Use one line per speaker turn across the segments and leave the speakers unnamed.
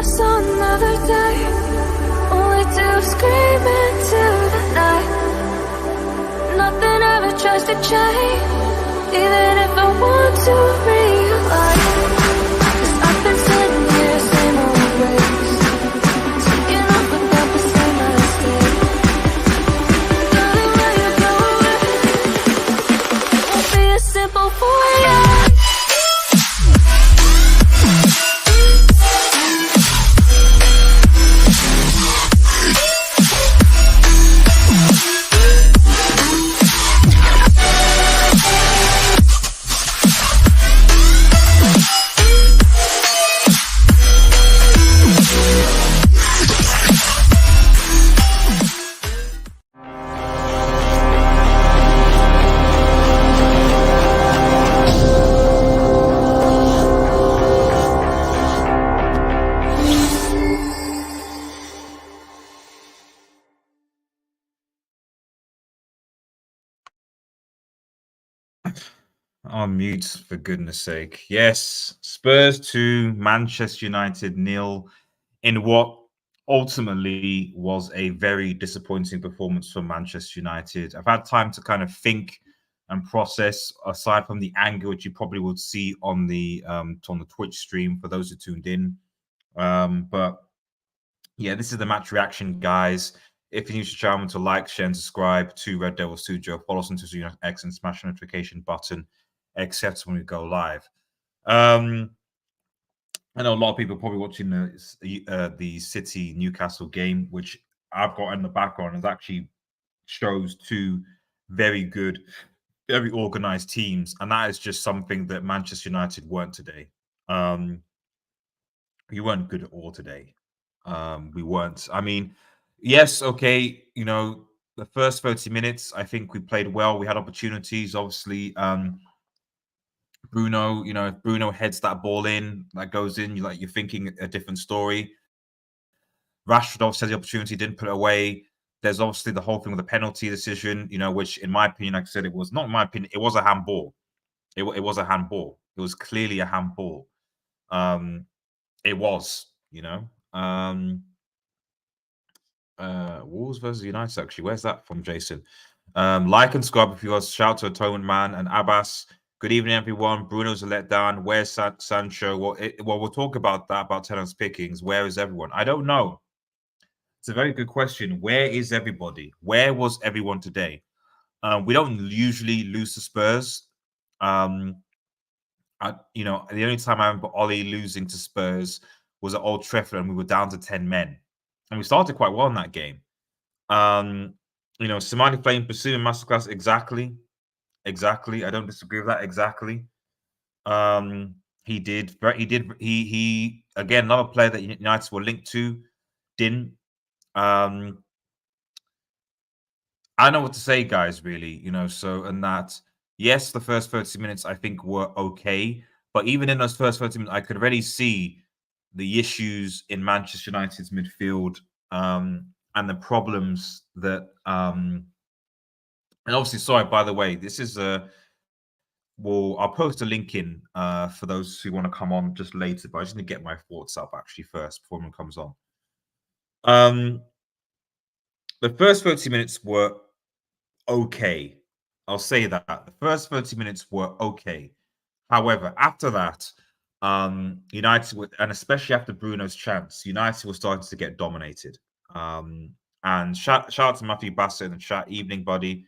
just another day, only to scream into the night. Nothing ever tries to change, even if I want to realize. 'Cause I've been sitting here, same old ways, taking off without the same mistake. Darling, when you go away, it won't be as simple for you.
On mute, for goodness sake. Yes, Spurs 2, Manchester United 0 in what ultimately was a very disappointing performance for Manchester United. I've had time to kind of think and process, aside from the anger which you probably would see on the Twitch stream for those who tuned in. But yeah, this is the match reaction, guys. If you're new to the channel, to like, share, and subscribe to Red Devil Studio. Follow us on Twitter, X, and smash the notification button, except when we go live. I know a lot of people are probably watching the City Newcastle game, which I've got in the background. It actually shows two very good, very organized teams, and that is just something that Manchester United weren't today. We weren't good at all today. We weren't. I mean, yes, okay, the first 30 minutes, I think we played well. We had opportunities, obviously. Bruno, if Bruno heads that ball in, that goes in, you're thinking a different story. Rashford obviously had the opportunity, didn't put it away. There's obviously the whole thing with the penalty decision, which in my opinion, like I said, it was not in my opinion, it was a handball. It was a handball. It was clearly a handball. It was, Wolves versus United, actually. Where's that from, Jason? Like and subscribe if you guys. Shout out to Atonement Man and Abbas. Good evening, everyone. Bruno's a letdown. Where's Sancho? Well, we'll talk about that, about Tottenham's pickings. Where is everyone? I don't know. It's a very good question. Where is everybody? Where was everyone today? We don't usually lose to Spurs. The only time I remember Ollie losing to Spurs was at Old Trafford, and we were down to 10 men. And we started quite well in that game. Simani playing pursuing masterclass, exactly. I don't disagree with that, exactly. He again, another player that United were linked to, didn't. I don't know what to say, guys, really, and that, yes, the first 30 minutes I think were okay, but even in those first 30 minutes, I could already see the issues in Manchester United's midfield, and the problems that and obviously, sorry, by the way, this is I'll post a link in for those who want to come on just later, but I just need to get my thoughts up actually first before one comes on. The first 30 minutes were okay. I'll say that. The first 30 minutes were okay. However, after that, United, and especially after Bruno's chance, United were starting to get dominated. And shout out to Matthew Bassett in the chat. Evening, buddy.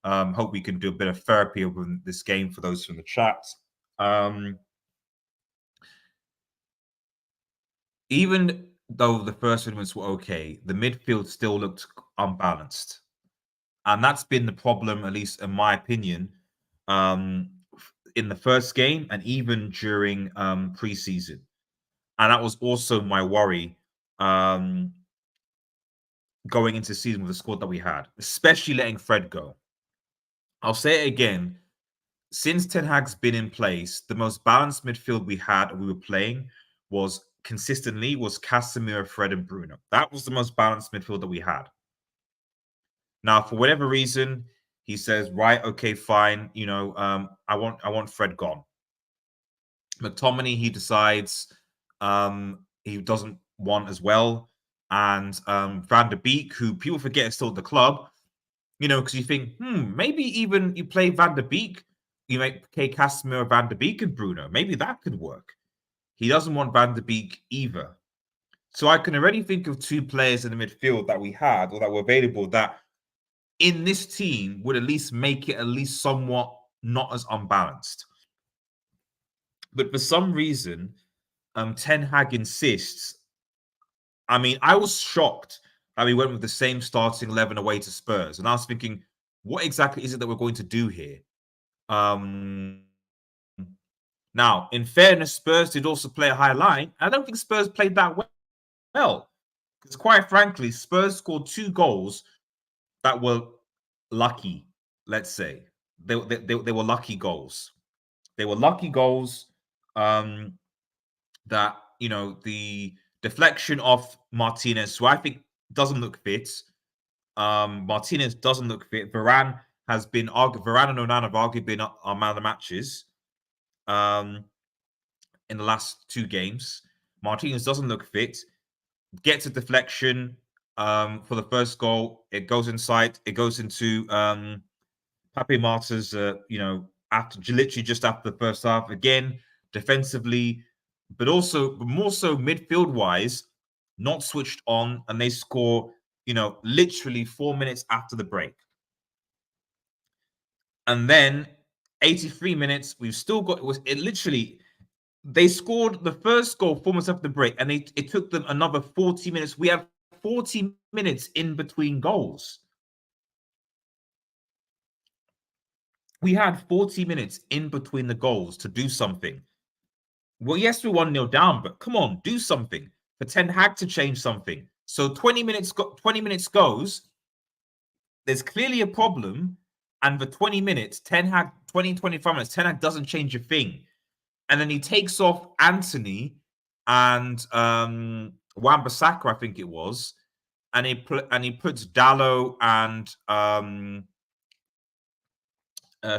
Hope we can do a bit of therapy over this game for those from the chat. Even though the first minutes were okay, the midfield still looked unbalanced. And that's been the problem, at least in my opinion, in the first game and even during preseason. And that was also my worry going into season with the squad that we had, especially letting Fred go. I'll say it again. Since Ten Hag's been in place, the most balanced midfield we were playing was Casemiro, Fred, and Bruno. That was the most balanced midfield that we had. Now, for whatever reason, he says, right, okay, fine. I want Fred gone. McTominay, he decides he doesn't one as well. And Van der Beek, who people forget is still at the club, because you think, maybe even you play Van der Beek, you make Casemiro, Van der Beek, and Bruno. Maybe that could work. He doesn't want Van der Beek either. So I can already think of two players in the midfield that we had or that were available that in this team would at least make it at least somewhat not as unbalanced. But for some reason, Ten Hag insists. I mean, I was shocked that we went with the same starting 11 away to Spurs. And I was thinking, what exactly is it that we're going to do here? Now, in fairness, Spurs did also play a high line. I don't think Spurs played that well. Because quite frankly, Spurs scored 2 goals that were lucky, let's say. They were lucky goals. They were lucky goals that, the deflection of Martinez, who I think doesn't look fit. Martinez doesn't look fit. Varane and Onana have arguably been our man of the matches in the last 2 games. Martinez doesn't look fit. Gets a deflection for the first goal. It goes inside. It goes into Pape Marta's, after literally just after the first half. Again, defensively, but also more so midfield wise, not switched on, and they score, literally 4 minutes after the break. And then 83 minutes, we've still got they scored the first goal 4 minutes after the break, and it took them another 40 minutes. We have 40 minutes in between goals. We had 40 minutes in between the goals to do something. Well, yes, we're 1-0 down, but come on, do something. For Ten Hag to change something. So 20 minutes goes. There's clearly a problem. And for 20 minutes, 25 minutes, Ten Hag doesn't change a thing. And then he takes off Anthony and Wan-Bissaka, I think it was. And he puts Dallo and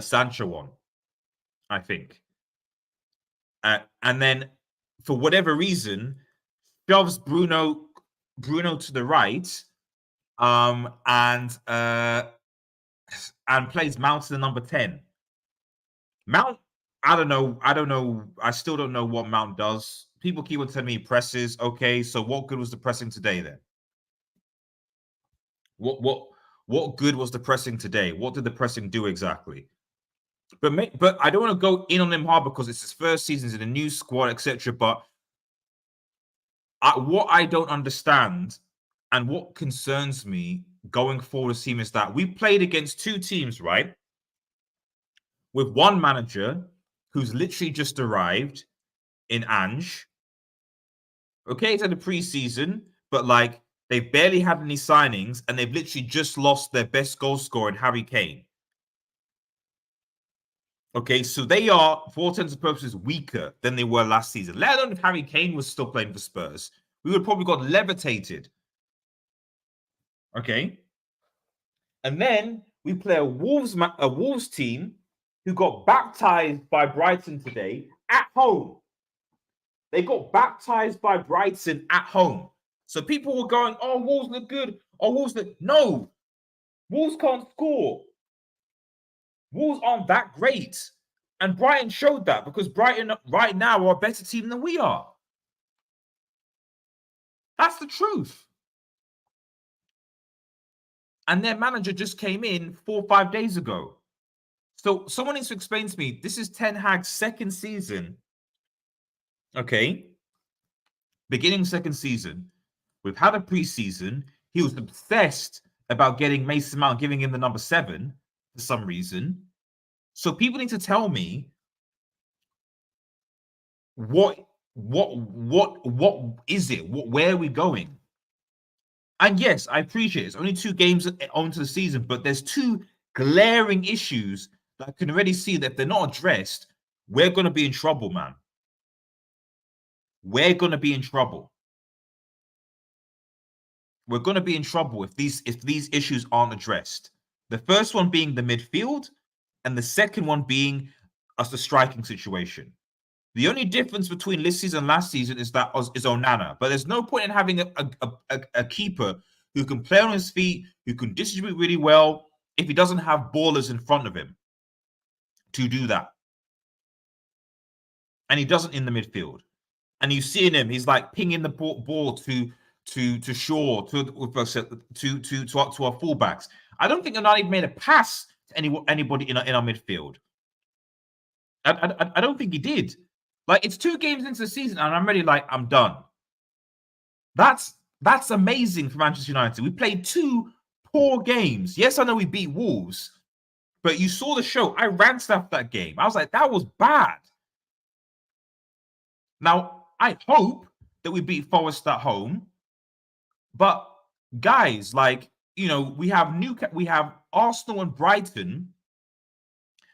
Sancho on, I think. And then, for whatever reason, shoves Bruno to the right, and plays Mount to the number 10. Mount, I don't know. I still don't know what Mount does. People keep on telling me he presses. Okay, so what good was the pressing today then? What good was the pressing today? What did the pressing do exactly? But I don't want to go in on him hard because it's his first season, he's in a new squad, etc. But what I don't understand and what concerns me going forward this team is that we played against 2 teams, right? With one manager who's literally just arrived in Ange. Okay, it's at the preseason, but they've barely had any signings and they've literally just lost their best goal scorer in Harry Kane. Okay, so they are, for all intents and purposes, weaker than they were last season. Let alone if Harry Kane was still playing for Spurs. We would have probably got levitated. Okay. And then we play a Wolves team who got baptized by Brighton today at home. They got baptized by Brighton at home. So people were going, oh, Wolves look good. Oh, Wolves look... No. Wolves can't score. Wolves aren't that great. And Brighton showed that because Brighton right now are a better team than we are. That's the truth. And their manager just came in 4 or 5 days ago. So someone needs to explain to me, this is Ten Hag's second season. Okay. Beginning second season. We've had a preseason. He was obsessed about getting Mason Mount, giving him the number 7 for some reason. So people need to tell me what is it? Where are we going? And yes, I appreciate it's only 2 games onto the season, but there's 2 glaring issues that I can already see that if they're not addressed, we're going to be in trouble, man. We're going to be in trouble. We're going to be in trouble if these issues aren't addressed. The first one being the midfield, and the second one being the striking situation. The only difference between this season and last season is that is Onana. But there's no point in having a keeper who can play on his feet, who can distribute really well, if he doesn't have ballers in front of him to do that. And he doesn't in the midfield. And you see in him, he's like pinging the ball to Shaw, to our fullbacks. I don't think Onana made a pass to anybody in our midfield. I don't think he did. Like, it's 2 games into the season, and I'm already like, I'm done. That's amazing for Manchester United. We played 2 poor games. Yes, I know we beat Wolves, but you saw the show. I ranted after that game. I was like, that was bad. Now, I hope that we beat Forest at home, but guys, like, you know, we have Arsenal and Brighton.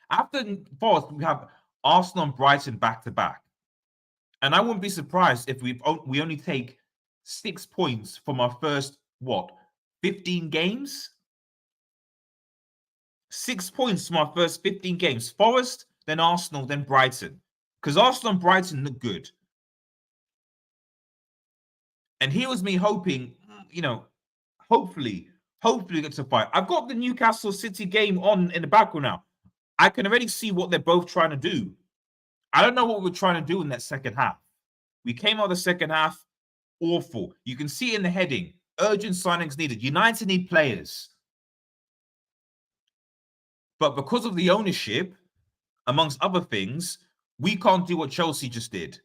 After Forest, we have Arsenal and Brighton back to back. And I wouldn't be surprised if we only take 6 points from our first, 15 games? 6 points from our first 15 games. Forest, then Arsenal, then Brighton. Because Arsenal and Brighton look good. And here was me hoping, you know, hopefully we get to fight. I've got the Newcastle City game on in the background now. I can already see what they're both trying to do. I don't know what we're trying to do in that second half. We came out of the second half awful. You can see in the heading, urgent signings needed. United need players. But because of the ownership, amongst other things, we can't do what Chelsea just did.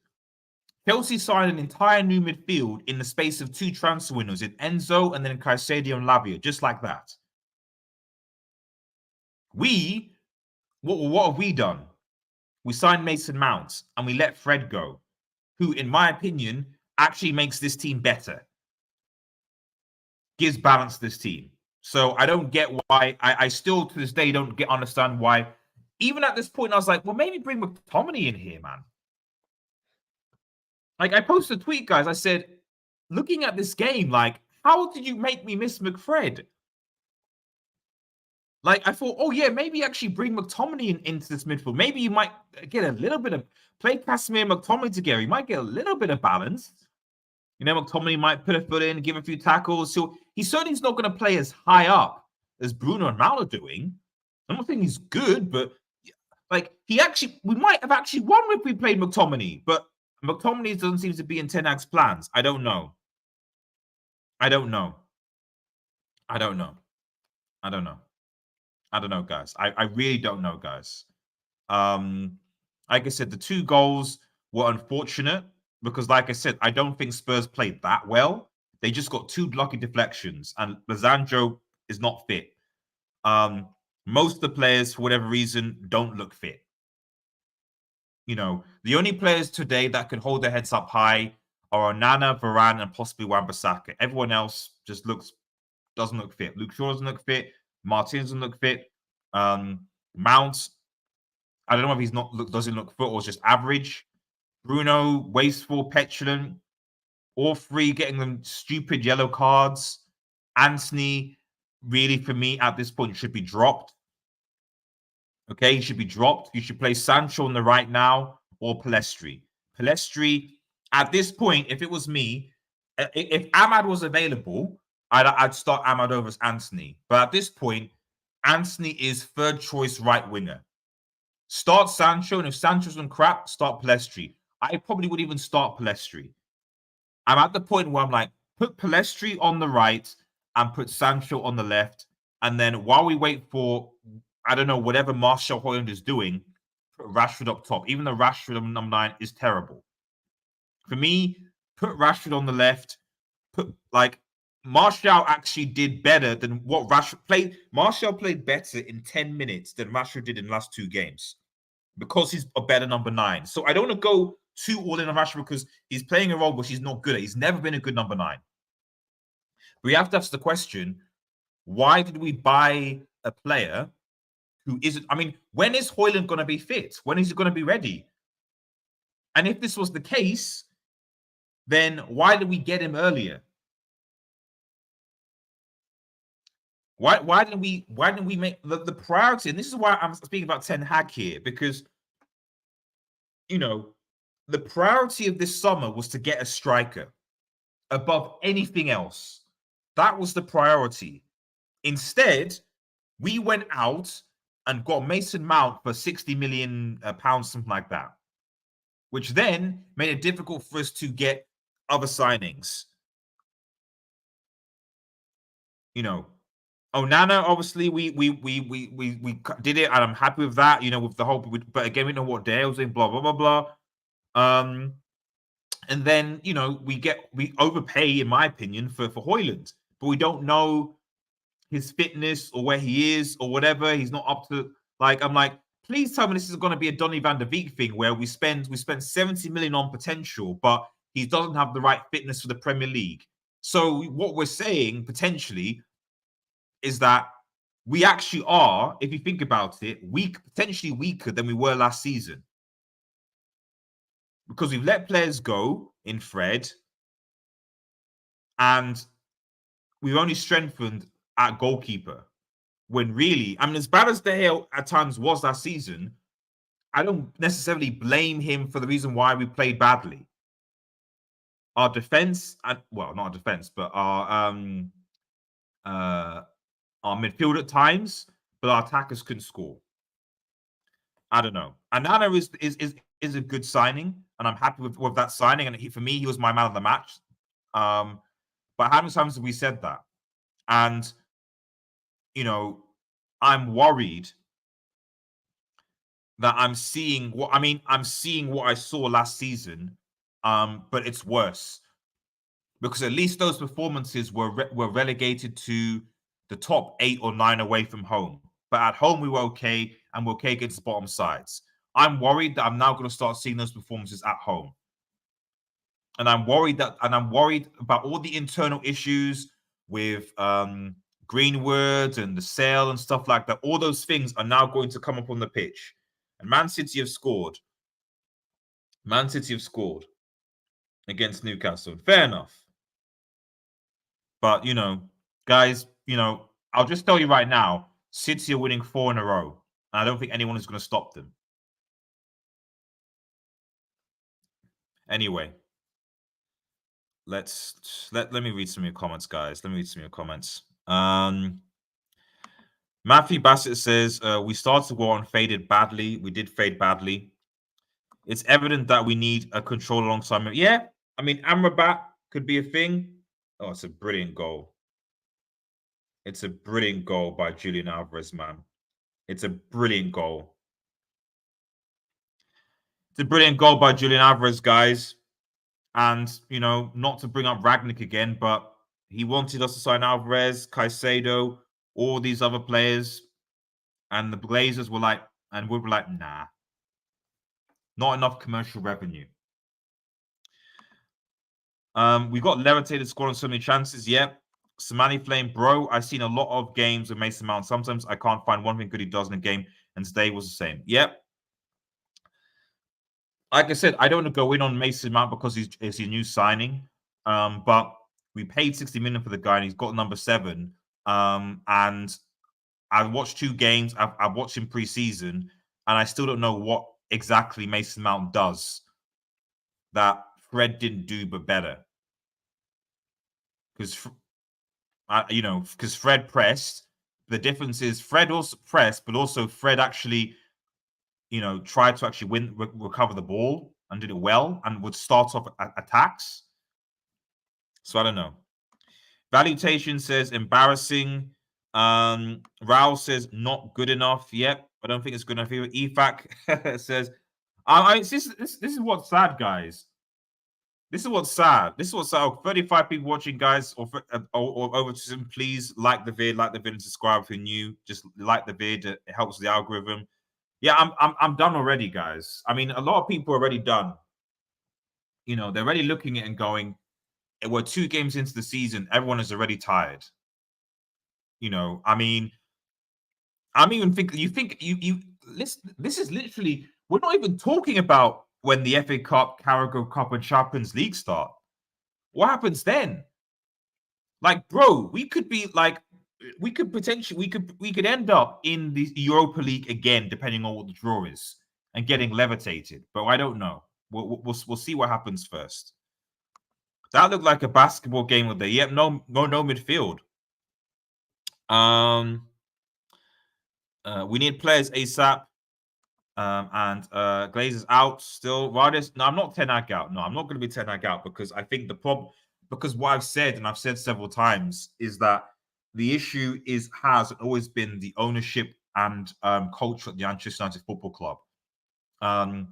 Chelsea signed an entire new midfield in the space of 2 transfer windows, in Enzo and then Caicedo and Lavia, just like that. What have we done? We signed Mason Mount and we let Fred go, who, in my opinion, actually makes this team better. Gives balance to this team. So I don't get why. I still, to this day, don't understand why. Even at this point, I was like, well, maybe bring McTominay in here, man. Like, I posted a tweet, guys. I said, looking at this game, like, how did you make me miss McFred? Like, I thought, oh, yeah, maybe actually bring McTominay into this midfield. Maybe you might get a little bit of play Casemiro and McTominay together. You might get a little bit of balance. You know, McTominay might put a foot in, give a few tackles. So he certainly is not going to play as high up as Bruno and Mount are doing. I don't think he's good, but like, we might have actually won if we played McTominay, but McTominay doesn't seem to be in Ten Hag's plans. I don't know. I don't know, guys. I really don't know, guys. Like I said, the 2 goals were unfortunate because, like I said, I don't think Spurs played that well. They just got 2 lucky deflections, and Lizandro is not fit. Most of the players, for whatever reason, don't look fit. You know, the only players today that can hold their heads up high are Onana, Varane, and possibly Wan-Bissaka. Everyone else just doesn't look fit. Luke Shaw doesn't look fit. Martinez doesn't look fit. Mount, I don't know if doesn't look fit or just average. Bruno, wasteful, petulant. All 3 getting them stupid yellow cards. Anthony, really, for me, at this point, should be dropped. Okay, he should be dropped. You should play Sancho on the right now or Pellistri. Pellistri, at this point, if it was me, if Ahmad was available, I'd start Ahmad over Anthony. But at this point, Anthony is 3rd choice right winger. Start Sancho, and if Sancho's on crap, start Pellistri. I probably would even start Pellistri. I'm at the point where I'm like, put Pellistri on the right and put Sancho on the left. And then while we wait for, I don't know, whatever Martial Højlund is doing, put Rashford up top. Even though Rashford on number 9 is terrible. For me, put Rashford on the left. Martial actually did better than what Rashford played. Martial played better in 10 minutes than Rashford did in the last 2 games because he's a better number 9. So I don't want to go too all in on Rashford because he's playing a role which he's not good at. He's never been a good number 9. But we have to ask the question, why did we buy a player who isn't? I mean, when is Højlund going to be fit? When is he going to be ready? And if this was the case, then why did we get him earlier? Why didn't we make the priority? And this is why I'm speaking about Ten Hag here, because, you know, the priority of this summer was to get a striker above anything else. That was the priority. Instead, we went out and got Mason Mount for 60 million pounds, something like that, which then made it difficult for us to get other signings. You know, Onana, obviously, we did it, and I'm happy with that. You know, with the whole, but again, we know what Dale's in, blah blah blah blah. And then we overpay, in my opinion, for Højlund, but we don't know his fitness or where he is or whatever. He's not up to, like, I'm like, please tell me this is going to be a Donny van der Beek thing where we spend 70 million on potential, but he doesn't have the right fitness for the Premier League. So what we're saying potentially is that we actually are, if you think about it, potentially weaker than we were last season, because we've let players go in Fred, and we've only strengthened at goalkeeper. When really, I mean, as bad as De Gea at times was last season, I don't necessarily blame him for the reason why we played badly. Our defense, well, not our defense, but our midfield at times, but our attackers couldn't score. I don't know. Anana is a good signing, and I'm happy with that signing. And for me, he was my man of the match. But how many times have we said that? And I'm worried that I'm seeing what I saw last season, but it's worse, because at least those performances were relegated to the top 8 or 9 away from home. But at home, we were okay, and we're okay against bottom sides. I'm worried that I'm now going to start seeing those performances at home. And I'm worried about all the internal issues with Greenwood and the sale and stuff like that. All those things are now going to come up on the pitch. And Man City have scored. Man City have scored against Newcastle. Fair enough. But, guys, I'll just tell you right now, City are winning 4 in a row. And I don't think anyone is going to stop them. Anyway, let me read some of your comments, guys. Let me read some of your comments. Matthew Bassett says, we started to go on faded badly. We did fade badly. It's evident that we need a control alongside him. Yeah, I mean, Amrabat could be a thing. Oh, it's a brilliant goal. It's a brilliant goal by Julian Alvarez, man. It's a brilliant goal. It's a brilliant goal by Julian Alvarez, guys. And, not to bring up Ragnick again, but he wanted us to sign Alvarez, Caicedo, all these other players. And the Glazers were like, and we were like, nah. Not enough commercial revenue. We got levitated, scoring so many chances. Yep. Samani Flame, bro, I've seen a lot of games with Mason Mount. Sometimes I can't find one thing good he does in a game, and today was the same. Yep. Like I said, I don't want to go in on Mason Mount because he's a new signing. But we paid 60 million for the guy, and he's got number 7. And I've watched 2 games. I've watched him preseason, and I still don't know what exactly Mason Mount does that Fred didn't do, but better. Because Fred pressed. The difference is Fred also pressed, but also Fred actually, tried to actually recover the ball and did it well, and would start off attacks. So I don't know. Valuation says embarrassing. Raul says not good enough. Yep, I don't think it's good enough either. EFAC says, this is what's sad, guys. This is what's sad. 35 people watching, guys, or over to them. Please like the vid, and subscribe if you're new. Just like the vid; it helps the algorithm. Yeah, I'm done already, guys. I mean, a lot of people are already done. They're already looking at it and going, we're 2 games into the season. Everyone is already tired. I mean, I'm even thinking. Listen, this is literally. We're not even talking about when the FA Cup, Carabao Cup, and Champions League start. What happens then? Like, bro, we could end up in the Europa League again, depending on what the draw is, and getting levitated. But I don't know. We'll see what happens first. That looked like a basketball game of the yep. No midfield. We need players ASAP. And Glazer's out still. Riders, no, I'm not Ten Hag out. No, I'm not going to be Ten Hag out because I think the problem, because what I've said and I've said several times is that the issue has always been the ownership and culture at the Manchester United Football Club. And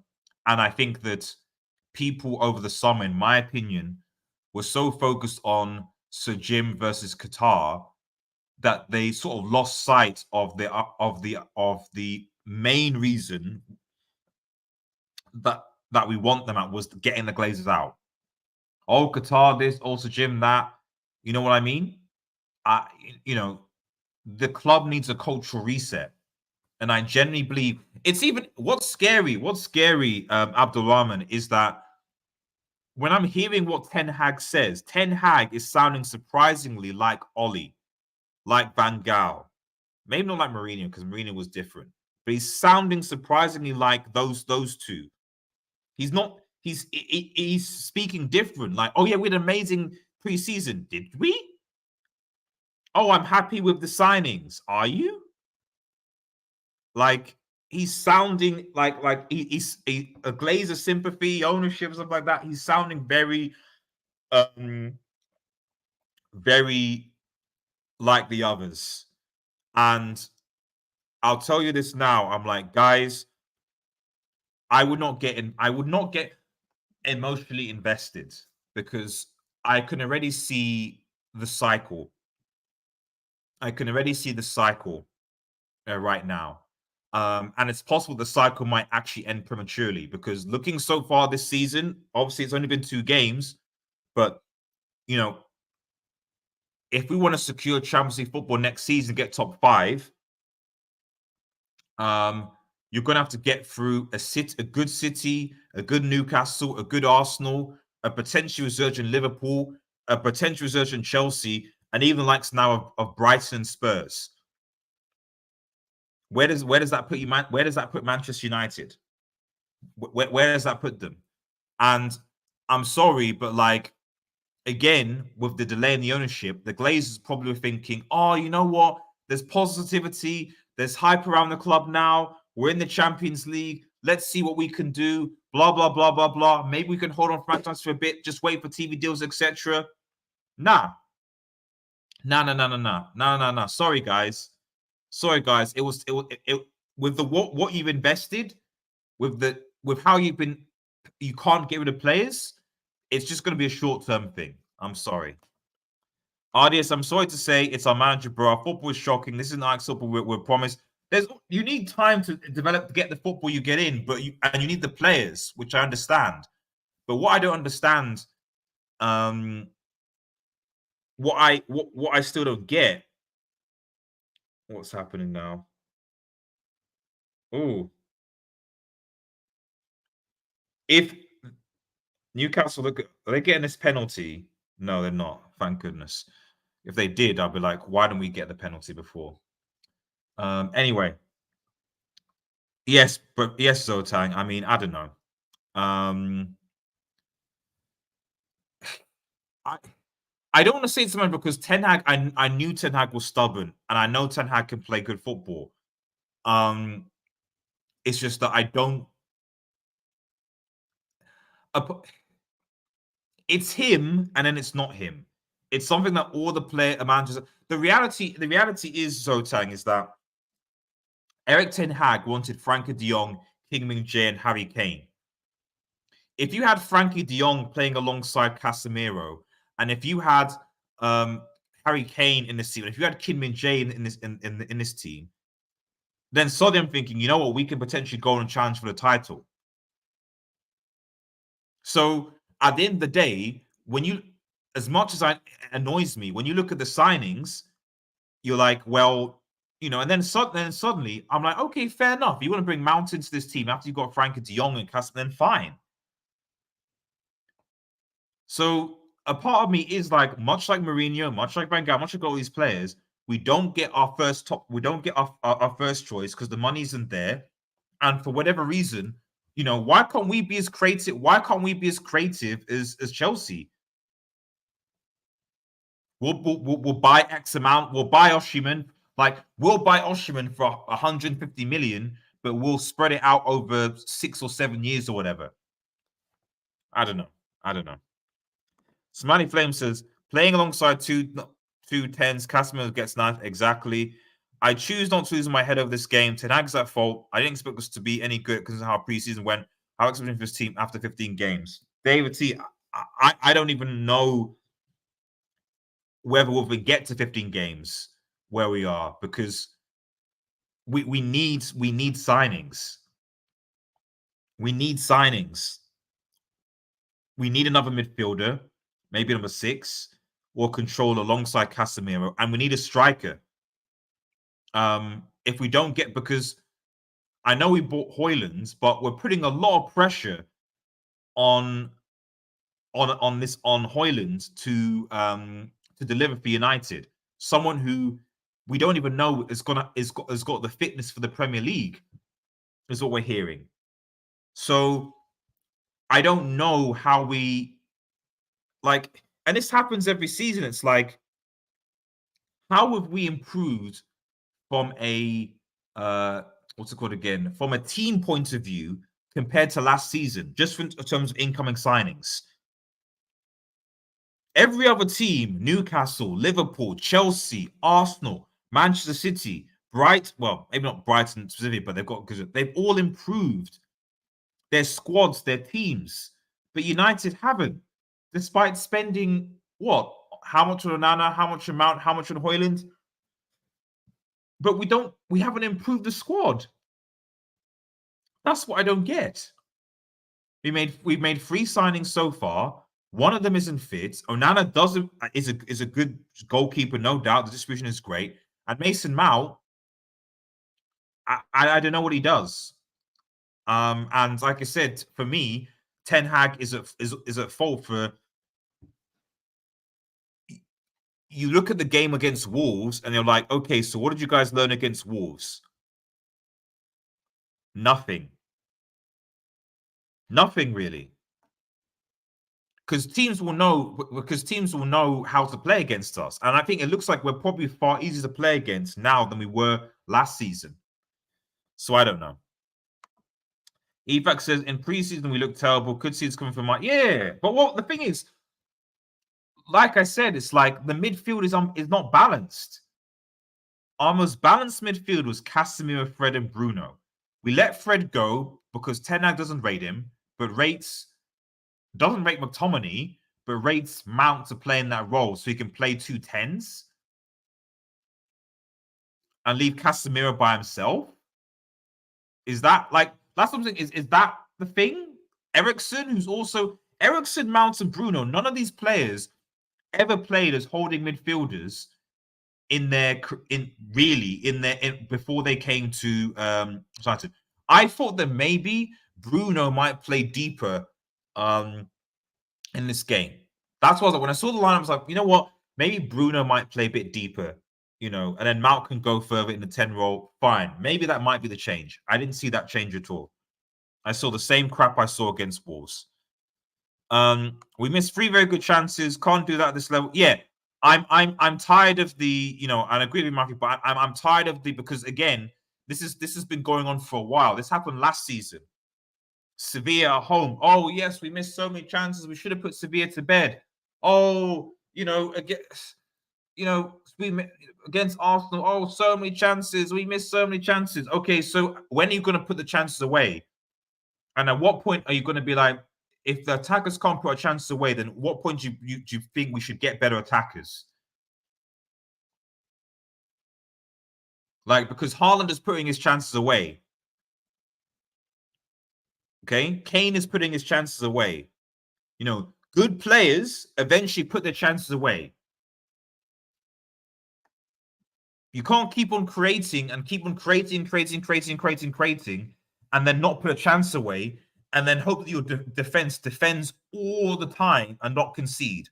I think that people over the summer, in my opinion, were so focused on Sir Jim versus Qatar that they sort of lost sight of the main reason that we want them at was getting the Glazers out. Oh, Qatar this, also Jim that. You know what I mean? The club needs a cultural reset. And I genuinely believe it's even what's scary, Abdul Rahman, is that when I'm hearing what Ten Hag says, Ten Hag is sounding surprisingly like Ollie, like Van Gaal. Maybe not like Mourinho, because Mourinho was different. But he's sounding surprisingly like those two. He's not. He's speaking different. Like, oh yeah, we had an amazing preseason. Did we? Oh, I'm happy with the signings. Are you? Like, he's sounding like he's a Glazer sympathy, ownership, stuff like that. He's sounding very, very like the others. And I'll tell you this now. I'm like, guys, I would not get emotionally invested because I can already see the cycle. right now. And it's possible the cycle might actually end prematurely because looking so far this season, obviously it's only been 2 games, but if we want to secure Champions League football next season, get top 5, you're going to have to get through a good City, a good Newcastle, a good Arsenal, a potential resurgent Liverpool, a potential resurgent Chelsea, and even likes now of Brighton and Spurs. Where does that put you? Where does that put Manchester United? Where does that put them? And I'm sorry, but like again, with the delay in the ownership, the Glazers probably were thinking, oh, you know what? There's positivity. There's hype around the club now. We're in the Champions League. Let's see what we can do. Blah, blah, blah, blah, blah. Maybe we can hold on franchise for a bit. Just wait for TV deals, etc. Nah. Sorry, guys. It was with the what you've invested, with how you can't get rid of players. It's just going to be a short-term thing. I'm sorry. RDS, I'm sorry to say it's our manager, bro. Our football is shocking. This is not football we're promised. You need time to develop, to get the football you get in, but you need the players, which I understand. But what I don't understand, what I still don't get, what's happening now? Oh, if Newcastle are they getting this penalty? No, they're not. Thank goodness. If they did, I'd be like, why didn't we get the penalty before? Anyway. Yes, but yes, Zotang. I mean, I don't know. I don't want to say it so much because Ten Hag, I knew Ten Hag was stubborn, and I know Ten Hag can play good football. It's just that I don't. It's him, and then it's not him. It's something that all the managers. The reality is, Zotang, is that Eric Ten Hag wanted Frankie de Jong, King Jae, and Harry Kane. If you had Frankie de Jong playing alongside Casemiro, and if you had Harry Kane in this team, if you had Kim Min-jae in this team, then suddenly I'm thinking, you know what, we can potentially go and challenge for the title. So at the end of the day, as much as it annoys me, when you look at the signings, you're like, well, and then suddenly I'm like, okay, fair enough. You want to bring Mount into this team after you've got Frankie de Jong and Casemiro, then fine. So a part of me is like, much like Mourinho, much like Van Gaal, much like all these players, we don't get our first choice because the money isn't there, and for whatever reason, You know, why can't we be as creative? Why can't we be as creative as Chelsea? We'll buy X amount. We'll buy Osimhen. Like we'll buy Osimhen for 150 million, but we'll spread it out over 6 or 7 years or whatever. I don't know. I don't know. Smiley Flame says playing alongside two tens, Casemiro gets ninth exactly. I choose not to lose my head over this game. Ten Hag's at fault. I didn't expect us to be any good because of how preseason went. How expecting for this team after 15 games. David T, I don't even know whether we'll even get to 15 games where we are because we need signings. We need signings. We need another midfielder, maybe number 6, or control alongside Casemiro, and we need a striker. If we don't get, because I know we bought Højlund, but we're putting a lot of pressure on Højlund to deliver for United. Someone who we don't even know has got the fitness for the Premier League, is what we're hearing. So I don't know how we like, and this happens every season. It's like, how have we improved from a what's it called again? From a team point of view compared to last season, just in terms of incoming signings. Every other team, Newcastle, Liverpool, Chelsea, Arsenal, Manchester City, well, maybe not Brighton specifically, but they've all improved their squads, their teams. But United haven't, despite spending what? How much on Onana, how much on Mount, how much on Højlund? But we haven't improved the squad. That's what I don't get. We've made 3 signings so far. One of them isn't fit. Onana is a good goalkeeper, no doubt. The distribution is great. And Mason Mount, I don't know what he does. And like I said, for me, Ten Hag is at fault for. You look at the game against Wolves, and you're like, okay, so what did you guys learn against Wolves? Nothing. Nothing really. Because teams will know how to play against us. And I think it looks like we're probably far easier to play against now than we were last season. So I don't know. Evac says, in preseason we look terrible. Could see it's coming from my... Yeah, but what the thing is, like I said, it's like the midfield is not balanced. Our most balanced midfield was Casemiro, Fred, and Bruno. We let Fred go because Ten Hag doesn't rate him, but doesn't rate McTominay, but rates Mount to play in that role so he can play 2 10s and leave Casemiro by himself. Is that like, that's something? Is that the thing? Eriksen, who's also Eriksen, Mount, and Bruno, none of these players ever played as holding midfielders before they came to United. I thought that maybe Bruno might play deeper in this game. That's what I was like. When I saw the line, I was like, you know what? Maybe Bruno might play a bit deeper, and then Mount can go further in the 10 role. Fine. Maybe that might be the change. I didn't see that change at all. I saw the same crap I saw against Wolves. We missed 3 very good chances. Can't do that at this level. Yeah, I'm tired of the, and I agree with Matthew, but I'm tired of because again, this has been going on for a while. This happened last season. Sevilla at home. Oh yes, we missed so many chances. We should have put Sevilla to bed. Oh, against Arsenal. Oh, so many chances. We missed so many chances. Okay, so when are you going to put the chances away? And at what point are you going to be like, if the attackers can't put a chance away, then at what point do you think we should get better attackers? Like, because Haaland is putting his chances away. Okay? Kane is putting his chances away. Good players eventually put their chances away. You can't keep on creating and keep on creating, and then not put a chance away, and then hope that your defense defends all the time and not concede.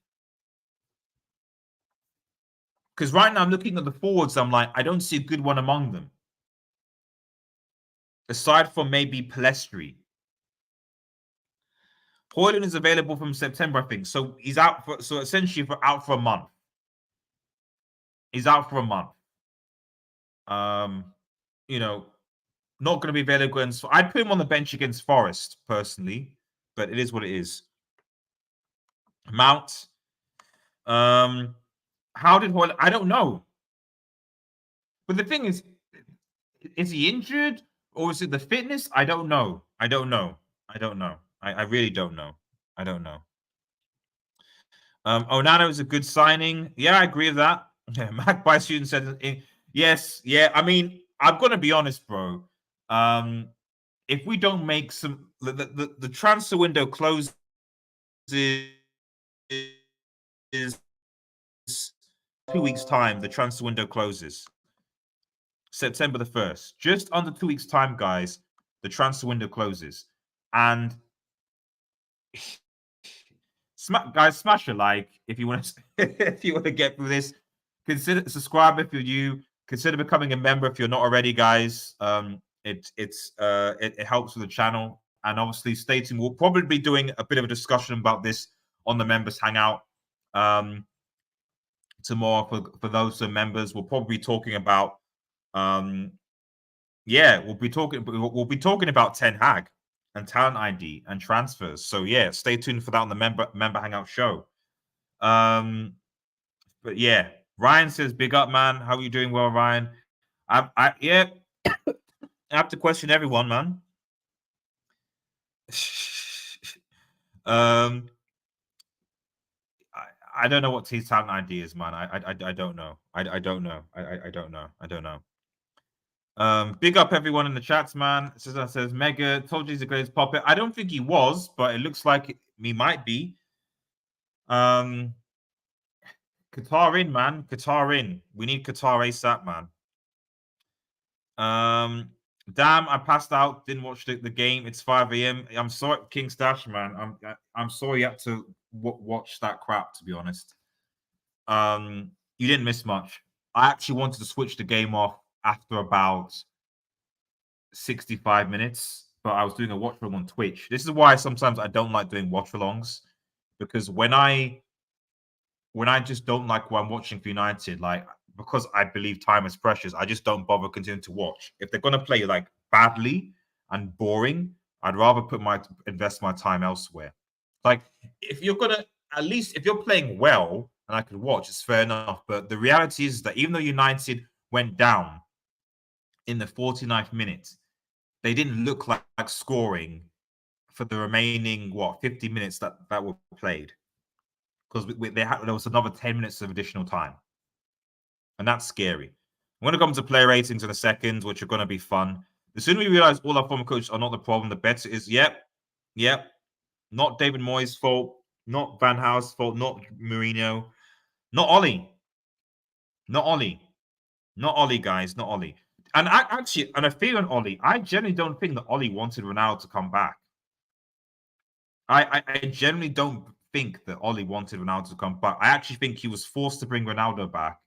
Because right now I'm looking at the forwards, I'm like, I don't see a good one among them. Aside from maybe Palestri. Hoyland is available from September, I think. So he's out for essentially out for a month. He's out for a month. You know, not going to be available against. I'd put him on the bench against Forest personally, but it is what it is. Mount. How did Hoyland? I don't know. But the thing is he injured or is it the fitness? I don't know. I really don't know. I don't know. Onana is a good signing. Yeah, I agree with that. Yeah, Magpie student said, yes. Yeah, I mean, I'm going to be honest, bro. If we don't make some... The transfer window closes is 2 weeks' time. The transfer window closes. September the 1st. Just under 2 weeks' time, guys, the transfer window closes. And guys, smash a like if you want to if you want to get through this. Consider subscribe if you're new. Consider becoming a member if you're not already, guys. It helps with the channel. And obviously, stay tuned. We'll probably be doing a bit of a discussion about this on the members hangout tomorrow for those who are members. We'll probably be talking about we'll be talking about Ten Hag and talent ID and transfers. So yeah, stay tuned for that on the member hangout show. But yeah, Ryan says, "Big up, man. How are you doing? Well, Ryan." I have to question everyone, man. I don't know what his talent ID is, man. I don't know. I don't know. I don't know. I don't know. Big up everyone in the chats, man. Says Mega told you he's the greatest puppet. I don't think he was, but it looks like he might be. Qatar in, man. Qatar in. We need Qatar ASAP, man. Damn, I passed out. Didn't watch the game. It's 5 a.m. I'm sorry, King Stash, man. I'm sorry you had to watch that crap. To be honest, you didn't miss much. I actually wanted to switch the game off after about 65 minutes, but I was doing a watch along on Twitch. This is why sometimes I don't like doing watch alongs, because when I just don't like what I'm watching for United, like, because I believe time is precious, I just don't bother continuing to watch. If they're gonna play like badly and boring, I'd rather invest my time elsewhere. Like, if you're gonna, at least if you're playing well and I could watch, it's fair enough. But the reality is that even though United went down in the 49th minute, they didn't look like scoring for the remaining 50 minutes that were played, because there was another 10 minutes of additional time, and that's scary. I'm going to come to player ratings in a second, which are going to be fun. The sooner we realize all our former coaches are not the problem, the better it is. Yep. Not David Moyes' fault, not Van Gaal's fault, not Mourinho, not Ollie, guys, not Ollie. And I feel on Ollie, I generally don't think that Ollie wanted Ronaldo to come back. I generally don't think that Ollie wanted Ronaldo to come back. I actually think he was forced to bring Ronaldo back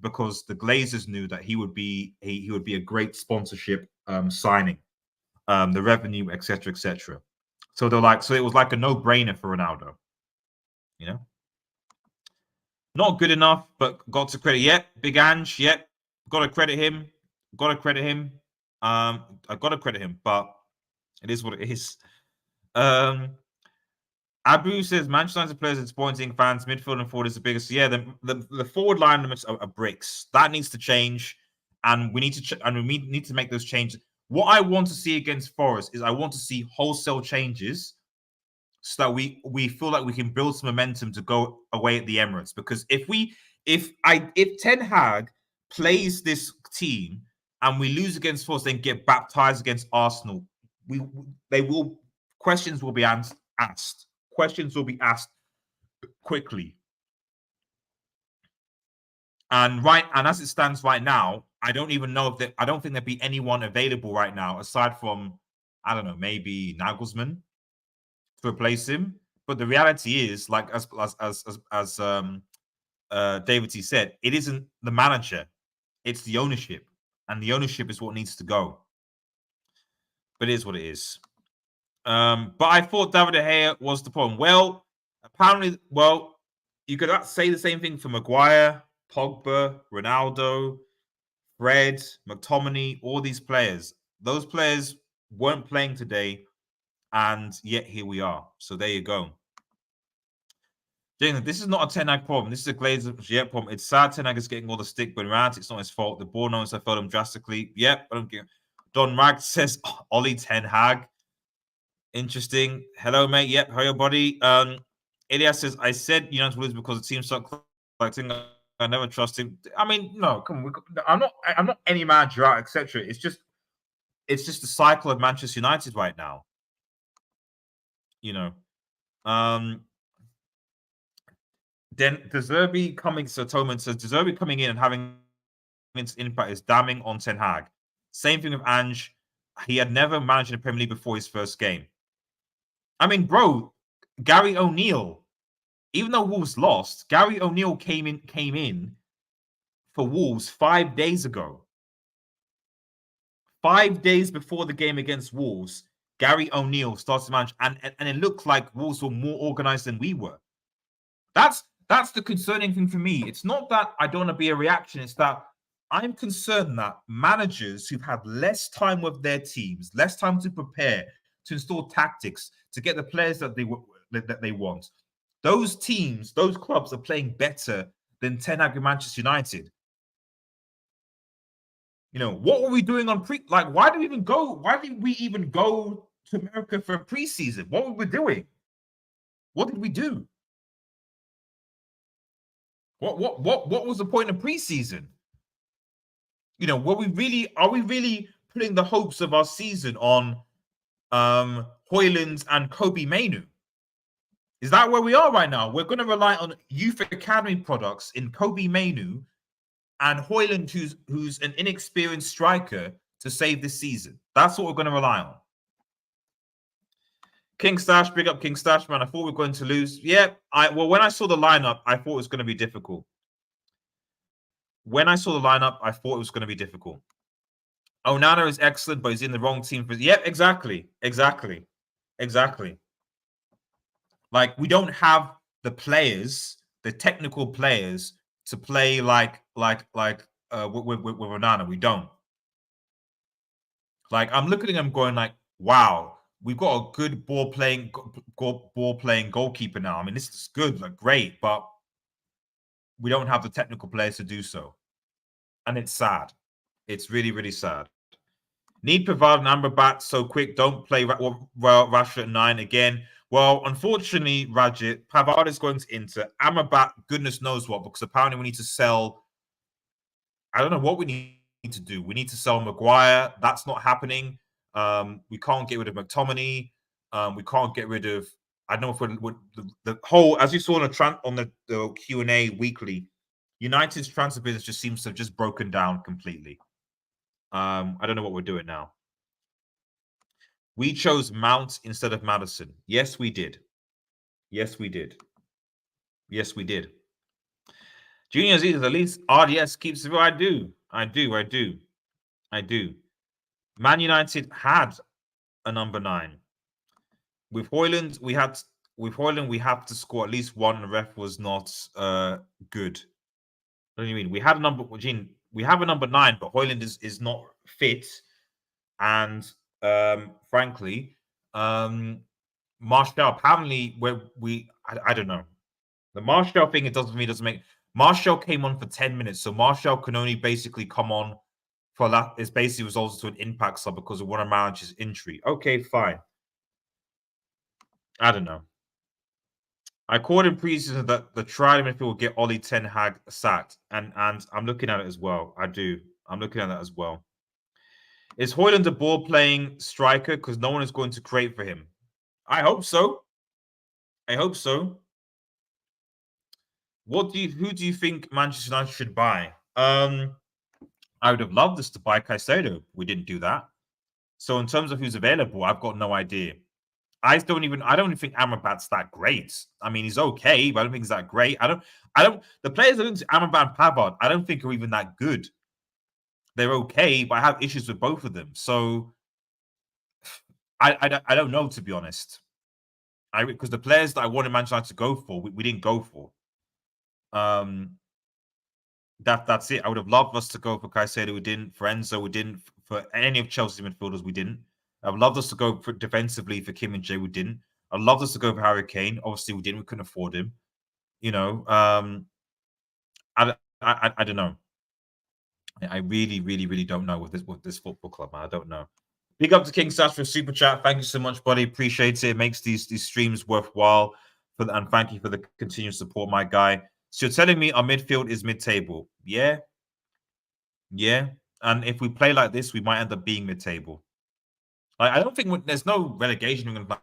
because the Glazers knew that he would be a great sponsorship signing, the revenue, etc., etc. So they're like, so it was like a no-brainer for Ronaldo. You know, not good enough, but got to credit. Yep, Big Ange. Yep, got to credit him. I got to credit him, but it is what it is. Abu says Manchester United players are disappointing fans. Midfield and forward is the biggest. Yeah, the forward line are bricks. That needs to change, and we need to make those changes. What I want to see against Forest is I want to see wholesale changes, so that we feel like we can build some momentum to go away at the Emirates. Because if Ten Hag plays this team and we lose against Forest, then get baptized against Arsenal, questions will be asked. Questions will be asked quickly. And as it stands right now, I don't even know I don't think there'd be anyone available right now aside from, I don't know, maybe Nagelsmann to replace him. But the reality is, like as David T said, it isn't the manager, it's the ownership, and the ownership is what needs to go. But it is what it is. But I thought David De Gea was the problem. Well, apparently, you could say the same thing for Maguire, Pogba, Ronaldo, Fred, McTominay, all these players. Those players weren't playing today, and yet here we are. So there you go. James, this is not a Ten Hag problem. This is a Glazer problem. It's sad Ten Hag is getting all the stick, but around it's not his fault. The board knows I failed him drastically. Yep, I don't get. Don Rag says Ollie Ten Hag. Interesting. Hello, mate. Yep, how your body? Elias says I said United will lose because the team suck. I never trust him. I mean, no, come on. I'm not any manager out, etc. It's just the cycle of Manchester United right now. You know. Then De Zerbi coming. So Toman says De Zerbi coming in and having impact is damning on Ten Hag. Same thing with Ange. He had never managed in the Premier League before his first game. I mean, bro, Gary O'Neill. Even though Wolves lost, Gary O'Neill came in for Wolves 5 days ago. 5 days before the game against Wolves, Gary O'Neill started to manage, and it looked like Wolves were more organized than we were. That's the concerning thing for me. It's not that I don't want to be a reaction. It's that I'm concerned that managers who've had less time with their teams, less time to prepare, to install tactics, to get the players that they want, those teams, those clubs are playing better than Ten Hag and Manchester United. You know, what were we doing on why did we even go? Why did we even go to America for preseason? What were we doing? What did we do? What was the point of preseason? You know, are we really putting the hopes of our season on Højlund and Kobe Mainoo? Is that where we are right now? We're going to rely on youth academy products in Kobe Mainoo and Højlund, who's an inexperienced striker, to save this season. That's what we're going to rely on. King Stash, big up King Stash, man. I thought we were going to lose. Yeah, when I saw the lineup, I thought it was going to be difficult. When I saw the lineup, I thought it was going to be difficult. Onana is excellent, but he's in the wrong team. Yep, exactly. Like, we don't have the players, the technical players, to play like with Onana. We don't. Like, I'm looking at him going like, wow, we've got a good ball playing goalkeeper now. I mean, this is good, like great, but we don't have the technical players to do so. And it's sad. It's really, really sad. Need Pavard and Amrabat so quick. Don't play Rashford at 9 again. Well, unfortunately, Rajit, Pavard is going to Inter. Amrabat, goodness knows what, because apparently we need to sell. I don't know what we need to do. We need to sell Maguire. That's not happening. We can't get rid of McTominay. We can't get rid of. I don't know if the whole, as you saw on the Q&A weekly, United's transfer business just seems to have just broken down completely. I don't know what we're doing now. We chose Mount instead of Madison. Yes, we did. Yes, we did. Yes, we did. Junior Z, at least RDS keeps it. I do. Man United had a number 9. With Højlund, we have to score at least one. The ref was not good. What do you mean? We had a number, Gene. We have a number 9, but Højlund is not fit, and frankly, Martial apparently I don't know. The Martial thing, it doesn't make. Martial came on for 10 minutes, so Martial can only basically come on for that. It's basically resulted to an impact sub because of one of Manager's injury. Okay, fine. I don't know. I called in preseason that the trial midfield will get Ollie Ten Hag sacked, and I'm looking at it as well. I do. I'm looking at that as well. Is Højlund a ball-playing striker? Because no one is going to create for him. I hope so. Who do you think Manchester United should buy? I would have loved us to buy Caicedo. We didn't do that. So in terms of who's available, I've got no idea. I don't even think Amrabat's that great. I mean, he's okay, but I don't think he's that great. The players that into Amrabat and Pavard, I don't think are even that good. They're okay, but I have issues with both of them. So I don't know, to be honest. Because the players that I wanted Manchester United to go for, we didn't go for. That's it. I would have loved us to go for Caicedo. We didn't. For Enzo, we didn't. For any of Chelsea's midfielders, we didn't. I would love us to go for defensively for Kim and Jay. We didn't. I'd love us to go for Harry Kane. Obviously, we didn't. We couldn't afford him. You know, I don't know. I really, really, really don't know with this football club, man. I don't know. Big up to King Sash for super chat. Thank you so much, buddy. Appreciate it. It makes these streams worthwhile. And thank you for the continued support, my guy. So you're telling me our midfield is mid-table? Yeah, yeah. And if we play like this, we might end up being mid-table. I don't think there's no relegation. We're gonna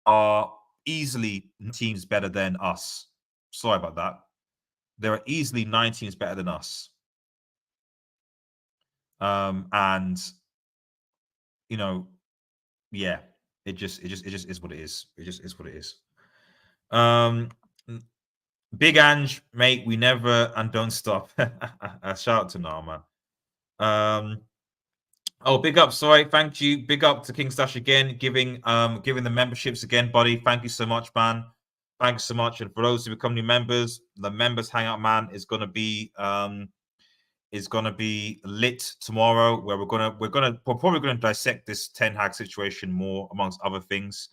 are easily teams better than us. Sorry about that. There are easily 9 teams better than us. And you know, yeah, it just is what it is. It just is what it is. Big Ange, mate, we never and don't stop. A shout out to Nama. Oh, big up, sorry, thank you. Big up to King Stash again, giving the memberships again, buddy. Thank you so much, man. Thanks so much. And for those who become new members, the members hangout, man, is gonna be lit tomorrow, where we're probably gonna dissect this Ten Hag situation more, amongst other things.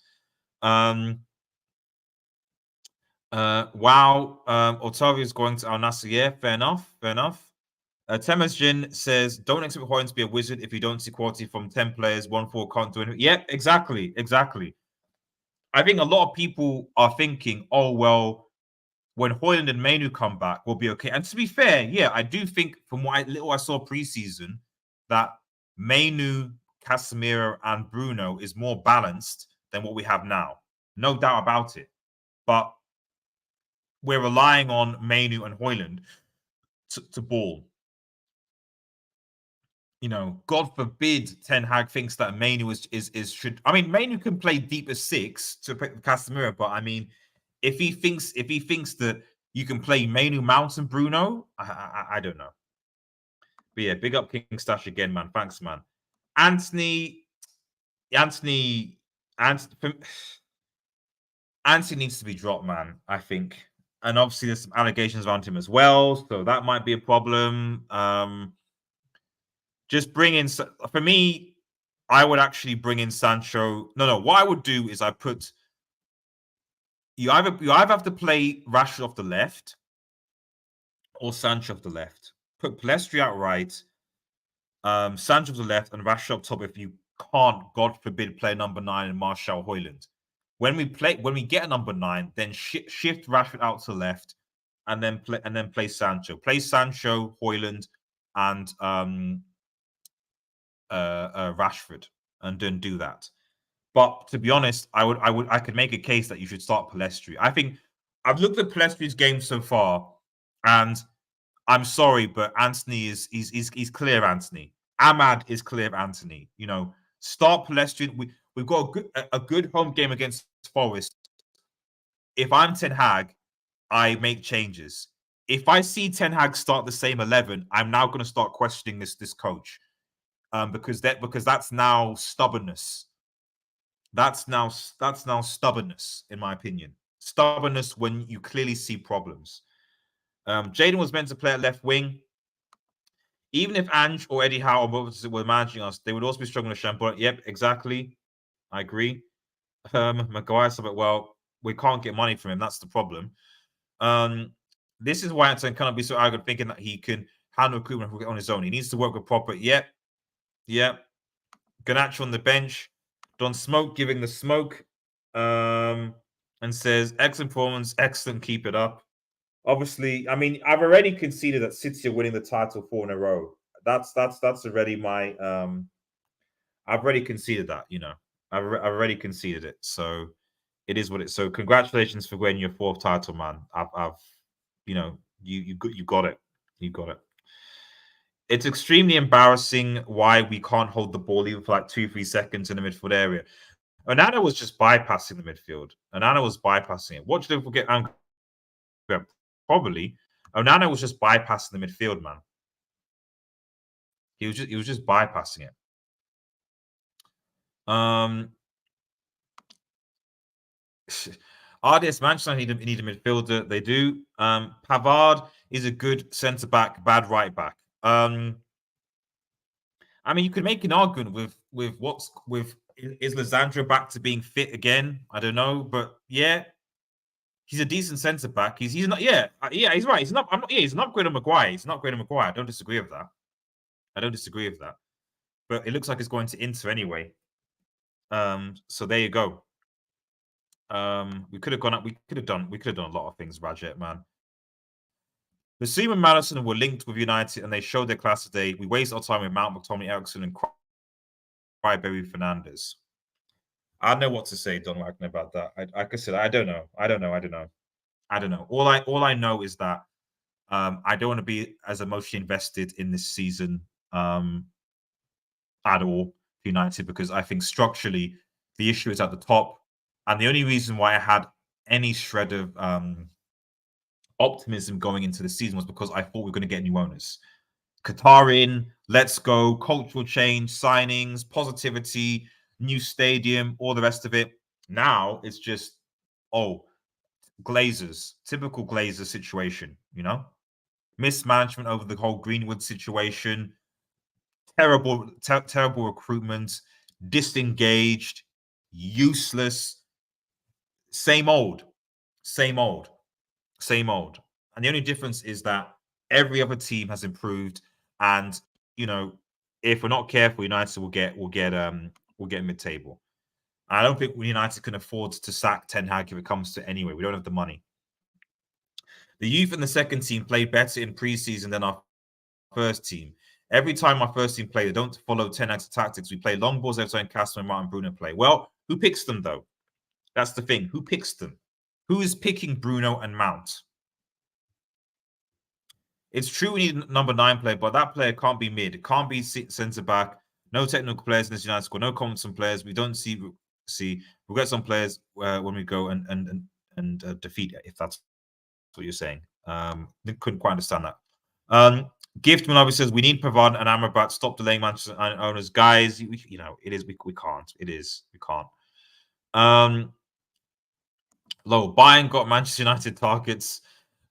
Wow, Otavio's going to Al Nassr. Yeah, fair enough, fair enough. Temesjin says, don't expect Hoyland to be a wizard if you don't see quality from 10 players, 1-4 can't do anything. Yeah, exactly, exactly. I think a lot of people are thinking, oh, well, when Hoyland and Mainu come back, we'll be okay. And to be fair, yeah, I do think from what little I saw preseason, that Mainu, Casemiro, and Bruno is more balanced than what we have now. No doubt about it. But we're relying on Mainu and Hoyland to ball. You know, God forbid Ten Hag thinks that Mainu is should. I mean, Mainu can play deep as 6 to Casemiro, but I mean, if he thinks that you can play Mainu, Mount, and Bruno, I don't know. But yeah, big up King Stash again, man. Thanks, man. Anthony needs to be dropped, man. I think, and obviously there's some allegations around him as well, so that might be a problem. Just bring in, for me, I would actually bring in Sancho. No. What I would do is I put you either have to play Rashford off the left or Sancho off the left. Put Palestri out right, Sancho off the left, and Rashford up top if you can't, God forbid, play number 9 and Martial Hoyland. When we get a number 9, then shift Rashford out to the left, and then play Sancho. Play Sancho, Hoyland, and Rashford, and then do that. But to be honest, I could make a case that you should start Palestri. I think I've looked at Palestri's game so far, and I'm sorry, but Anthony is clear. Anthony Ahmad is clear. Anthony, you know, start Palestri. We've got a good home game against Forest. If I'm Ten Hag, I make changes. If I see Ten Hag start the same 11, I'm now going to start questioning this coach. Because that's now stubbornness. That's now stubbornness, in my opinion. Stubbornness when you clearly see problems. Jaden was meant to play at left wing. Even if Ange or Eddie Howe were managing us, they would also be struggling to Shampoo. Yep, exactly. I agree. Maguire said, well, we can't get money from him. That's the problem. This is why Anton cannot be so arrogant thinking that he can handle recruitment on his own. He needs to work with proper. Yep. Garnacho on the bench. Don Smoke giving the smoke. And says, excellent performance, excellent, keep it up. Obviously, I mean, I've already conceded that City are winning the title 4 in a row. That's already my I've already conceded that, you know. I've already conceded it. So it is what it is. So congratulations for winning your 4th title, man. I've you know, you got it. You got it. It's extremely embarrassing why we can't hold the ball even for like 2-3 seconds in the midfield area. Onana was just bypassing the midfield. Onana was bypassing it. What did they forget? Probably. Onana was just bypassing the midfield, man. He was just bypassing it. RDS Manchester need a midfielder. They do. Pavard is a good centre back, bad right back. I mean, you could make an argument with is Lizandra back to being fit again? I don't know, but yeah, he's a decent centre back. He's not. Yeah, he's right. He's not. I'm not. Yeah, he's not great on Maguire. He's not great on Maguire. I don't disagree with that. But it looks like it's going to Inter anyway. So there you go. We could have gone up. We could have done a lot of things, Rajat, man. Basuma and Madison were linked with United and they showed their class today. We waste our time with Mount, McTominay, Ericsson, and Cryberry Fernandes. I don't know what to say, Don Wagner, about that. Like I said, I don't know. All I know is that I don't want to be as emotionally invested in this season at all for United, because I think structurally the issue is at the top. And the only reason why I had any shred of optimism going into the season was because I thought we were going to get new owners. Qatar in, let's go, cultural change, signings, positivity, new stadium, all the rest of it. Now it's just, Glazers, typical Glazer situation, mismanagement over the whole Greenwood situation, terrible recruitment, disengaged, useless, same old. And the only difference is that every other team has improved, and if we're not careful, United will get mid-table. I don't think United can afford to sack Ten Hag if it comes to anyway. We don't have the money. The youth in the second team played better in preseason than our first team. Every time our first team play, they don't follow Ten Hag's tactics. We play long balls every time Castro and Martin Bruno play. Well, who picks them though? That's the thing. Who picks them? Who is picking Bruno and Mount? It's true we need a number 9 player, but that player can't be mid. It can't be centre back. No technical players in this United squad. No competent players. We don't see. We'll get some players when we go and defeat. If that's what you're saying, couldn't quite understand that. Gift Malawi says we need Pavard and Amrabat. Stop delaying Manchester owners, guys. It is we can't. We can't. Low Bayern got Manchester United targets.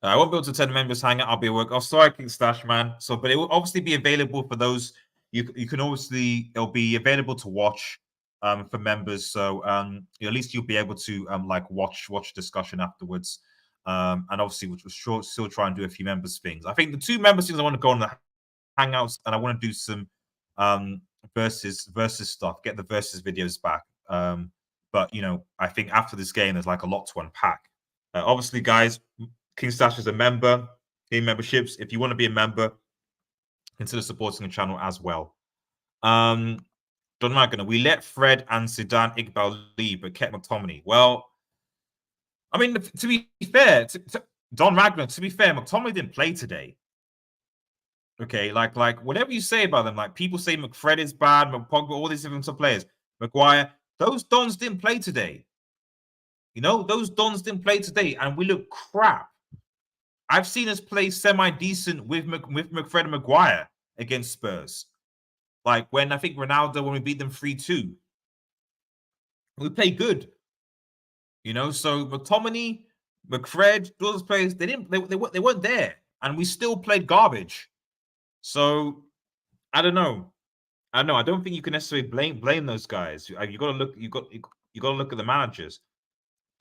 I won't be able to attend members hangout. I'll be at work. Oh, sorry, King Stash, man. So, but it will obviously be available for those. You can obviously, it'll be available to watch for members. So at least you'll be able to watch discussion afterwards. And obviously we'll still try and do a few members things. I think the 2 members things I want to go on the hangouts, and I want to do some versus stuff. Get the versus videos back. But I think after this game, there's a lot to unpack. Obviously, guys. King Stash is a member. Game memberships. If you want to be a member, consider supporting the channel as well. Don Wagner, we let Fred and Zidane Iqbal leave, but kept McTominay. Well, I mean, to be fair, Don Wagner, to be fair, McTominay didn't play today. Okay, like whatever you say about them, people say McFred is bad, Pogba, all these different players, Maguire, those Dons didn't play today. Those Dons didn't play today, and we look crap. I've seen us play semi-decent with McFred and Maguire against Spurs. When I think Ronaldo, when we beat them 3-2. We play good. So McTominay, McFred, those players, they weren't there. And we still played garbage. So I don't know. I don't think you can necessarily blame those guys. You gotta look at the managers.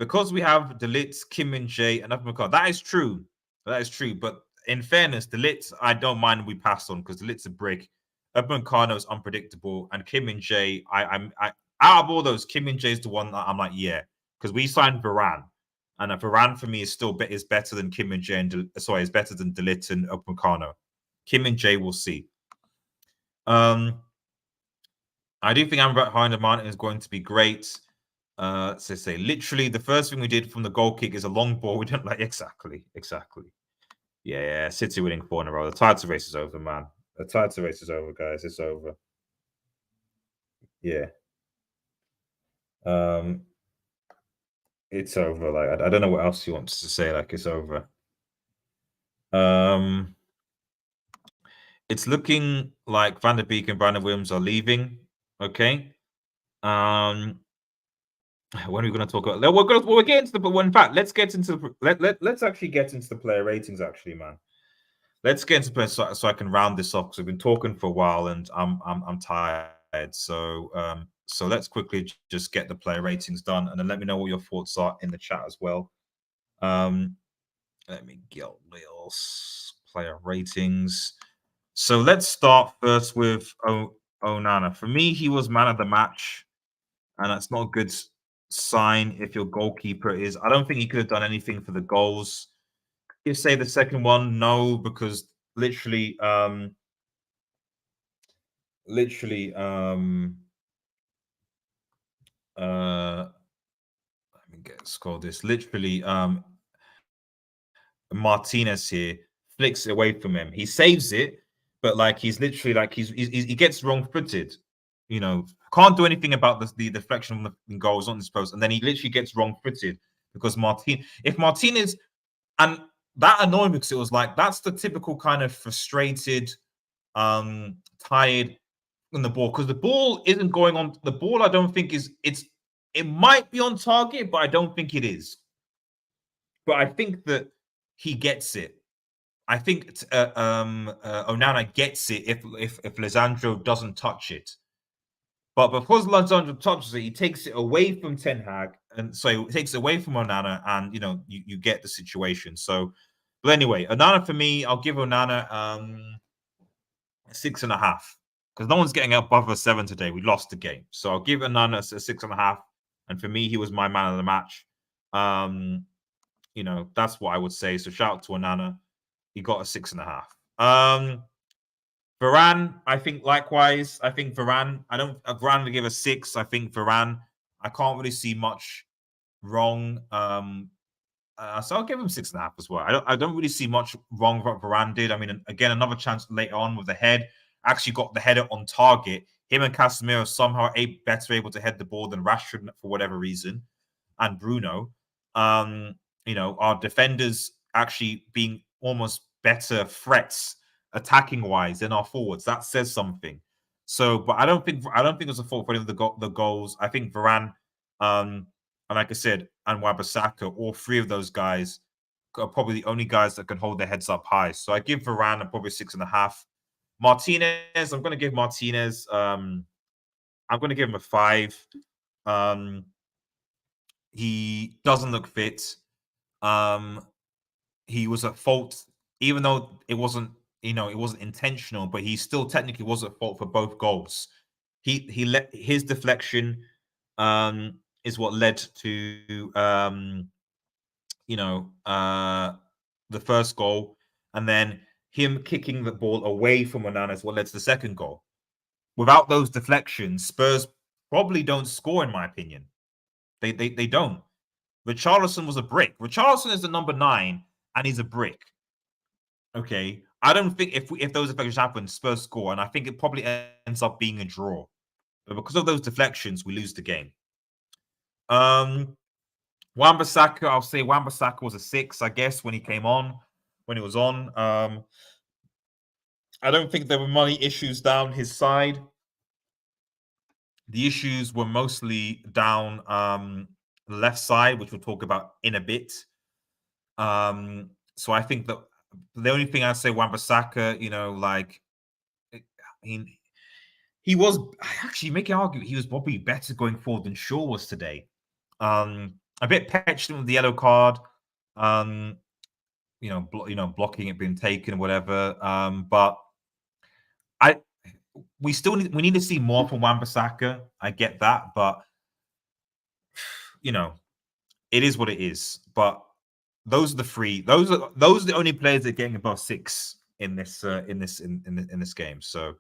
Because we have De Ligt, Kim Min-jae, and Upamecano. That is true. But in fairness, De Ligt, I don't mind we pass on because De Ligt's a brick. Upamecano is unpredictable, and Kim Min-jae, I out of all those, Kim Min-jae is the one that I'm like, yeah, because we signed Varane, and Varane for me is better than Kim Min-jae is better than De Ligt and Upamecano. Kim Min-jae, we'll see. I do think Amrabat behind Martin is going to be great. Literally the first thing we did from the goal kick is a long ball. We don't like exactly. Yeah. City winning 4 in a row. The title race is over, man. The title race is over, guys. It's over. Yeah. It's over. I don't know what else he wants to say. It's over. It's looking like Van der Beek and Brandon Williams are leaving. Okay. When are we going to talk about? We're getting to the. But in fact, let's get into let's actually get into the player ratings. Actually, man, let's get into player so I can round this off because we've been talking for a while and I'm tired. So let's quickly just get the player ratings done and then let me know what your thoughts are in the chat as well. Let me get little player ratings. So let's start first with Onana. For me, he was man of the match, and that's not a good sign if your goalkeeper is. I don't think he could have done anything for the goals. You say the second one, no, because literally, let me score this. Literally, Martinez here flicks it away from him. He saves it, but like he's literally like he gets wrong footed. You know, can't do anything about the deflection of the goals on this post, and then he literally gets wrong footed because if Martinez, and that annoyed me because it was like that's the typical kind of frustrated, tired in the ball because the ball isn't going on. The ball I don't think it might be on target, but I don't think it is. But I think that he gets it. I think Onana gets it if Lisandro doesn't touch it. But because Lisandro touches it, he takes it away from Ten Hag, and so it takes it away from Onana, and you get the situation. So, but anyway, Onana for me, I'll give Onana 6.5 because no one's getting above a 7 today. We lost the game, so I'll give Onana a 6.5. And for me, he was my man of the match. That's what I would say. So shout out to Onana. He got a 6.5. Varane, I think likewise. I think Varane, Varane will give a 6. I think Varane, I can't really see much wrong. So I'll give him 6.5 as well. I don't really see much wrong with what Varane did. I mean, again, another chance later on with the head. Actually got the header on target. Him and Casemiro somehow better able to head the ball than Rashford for whatever reason, and Bruno. Our defenders actually being almost better threats attacking wise than our forwards. That says something. So, but I don't think it was a fault for any of the goals. I think Varane, and like I said, and Wan-Bissaka, all three of those guys are probably the only guys that can hold their heads up high. So I give Varane probably 6.5. Martinez, I'm going to give Martinez. I'm going to give him a 5. He doesn't look fit. He was at fault, even though it wasn't intentional, but he still technically was at fault for both goals. He let his deflection is what led to the first goal, and then him kicking the ball away from Onana is what led to the second goal. Without those deflections, Spurs probably don't score, in my opinion. They don't. Richarlison was a brick. Richarlison is the number 9, and he's a brick. Okay, I don't think if those deflections happen, Spurs score, and I think it probably ends up being a draw. But because of those deflections, we lose the game. Wan-Bissaka, I'll say Wan-Bissaka was a 6, I guess, when he was on. I don't think there were money issues down his side. The issues were mostly down the left side, which we'll talk about in a bit. So I think that the only thing I'd say Wan-Bissaka, he was actually making an argument he was probably better going forward than Shaw was today. A bit petulant with the yellow card, blocking it being taken, whatever. But we need to see more from Wan-Bissaka. I get that, but it is what it is. But those are the three. Those are the only players that are getting above 6 in this game. So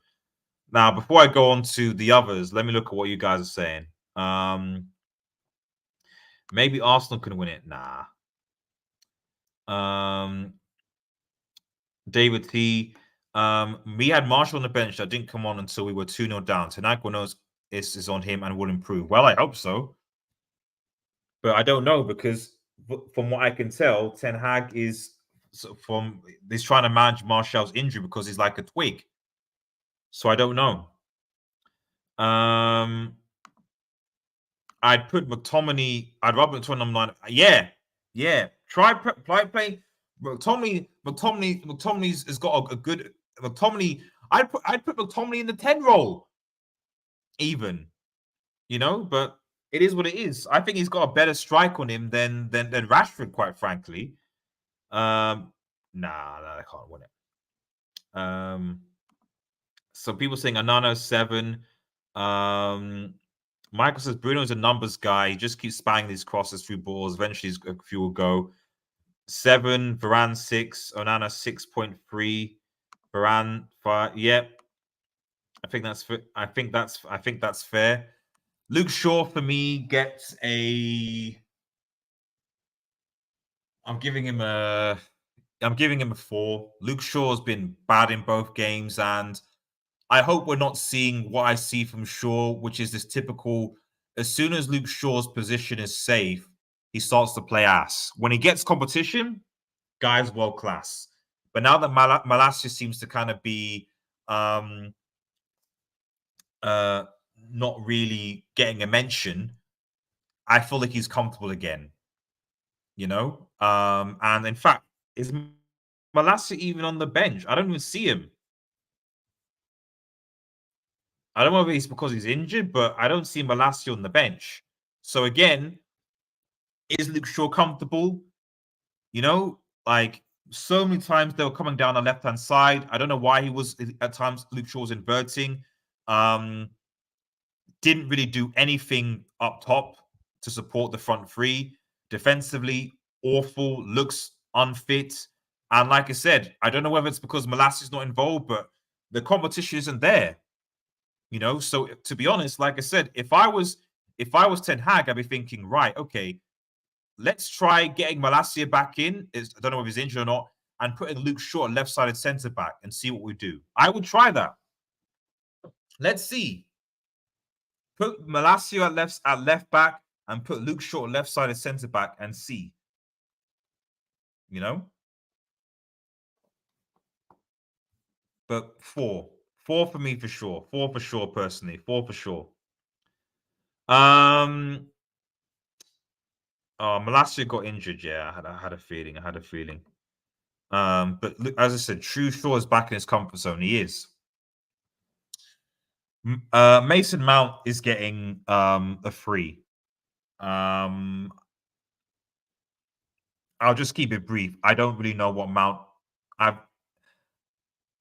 now, before I go on to the others, let me look at what you guys are saying. Maybe Arsenal can win it. Nah. David T. We had Marshall on the bench that didn't come on until we were 2-0 down. Tonight knows is on him and will improve. Well, I hope so. But I don't know because from what I can tell, Ten Hag is he's trying to manage Martial's injury because he's like a twig. So I don't know. I'd put McTominay. I'd rather Tottenham line. Yeah. Play McTominay. McTominay's has got a good McTominay. I'd put McTominay in the 10 role, even. But it is what it is. I think he's got a better strike on him than Rashford, quite frankly. Nah, I can't win it. So people saying Anana 7. Michael says Bruno's a numbers guy. He just keeps spamming these crosses through balls. Eventually, a few will go. 7, Varane 6, Onana 6.3, Varane 5. Yep, I think that's fair. Luke Shaw for me gets a. I'm giving him a 4. Luke Shaw's been bad in both games, and I hope we're not seeing what I see from Shaw, which is this typical. As soon as Luke Shaw's position is safe, he starts to play ass. When he gets competition, guy's world class. But now that Malacia seems to kind of be not really getting a mention, I feel like he's comfortable again. And in fact, is Malacia even on the bench? I don't even see him. I don't know if it's because he's injured, but I don't see Malacia on the bench. So again, is Luke Shaw comfortable? Like so many times they were coming down the left-hand side. I don't know why he was at times Luke Shaw was inverting. Didn't really do anything up top to support the front three. Defensively, awful, looks unfit. And like I said, I don't know whether it's because Malacia's not involved, but the competition isn't there. So to be honest, like I said, if I was Ten Hag, I'd be thinking, right, okay, let's try getting Malacia back in. I don't know if he's injured or not, and putting Luke Shaw left-sided centre back and see what we do. I would try that. Let's see. Put Malacia at left back and put Luke Shaw left-sided centre back and see. But 4 for me for sure. 4 for sure, personally. 4 for sure. Malacia got injured. Yeah, I had a feeling. But as I said, True Shaw is back in his comfort zone. He is. Mason Mount is getting a 3. I'll just keep it brief. I don't really know what Mount.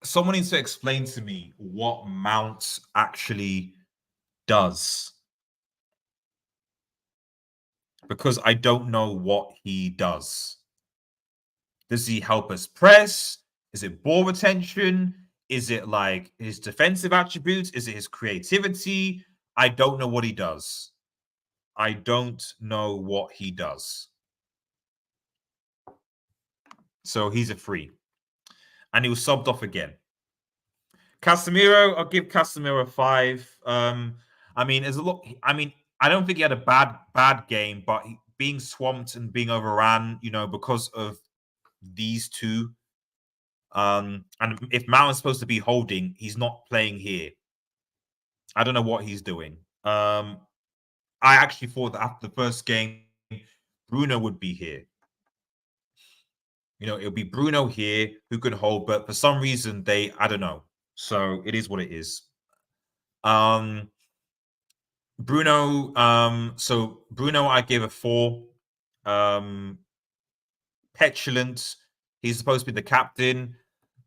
Someone needs to explain to me what Mount actually does, because I don't know what he does. Does he help us press? Is it ball retention? Is it like his defensive attributes? Is it his creativity? I don't know what he does. I don't know what he does. So he's a 3. And he was subbed off again. Casemiro, I'll give Casemiro a 5. I mean, there's a lot. I mean, I don't think he had a bad game, but being swamped and being overran, because of these two. And if Mount is supposed to be holding, he's not playing here. I don't know what he's doing. I actually thought that after the first game, Bruno would be here. It'll be Bruno here who could hold, but for some reason I don't know. So it is what it is. Bruno, I gave a 4. Petulant. He's supposed to be the captain.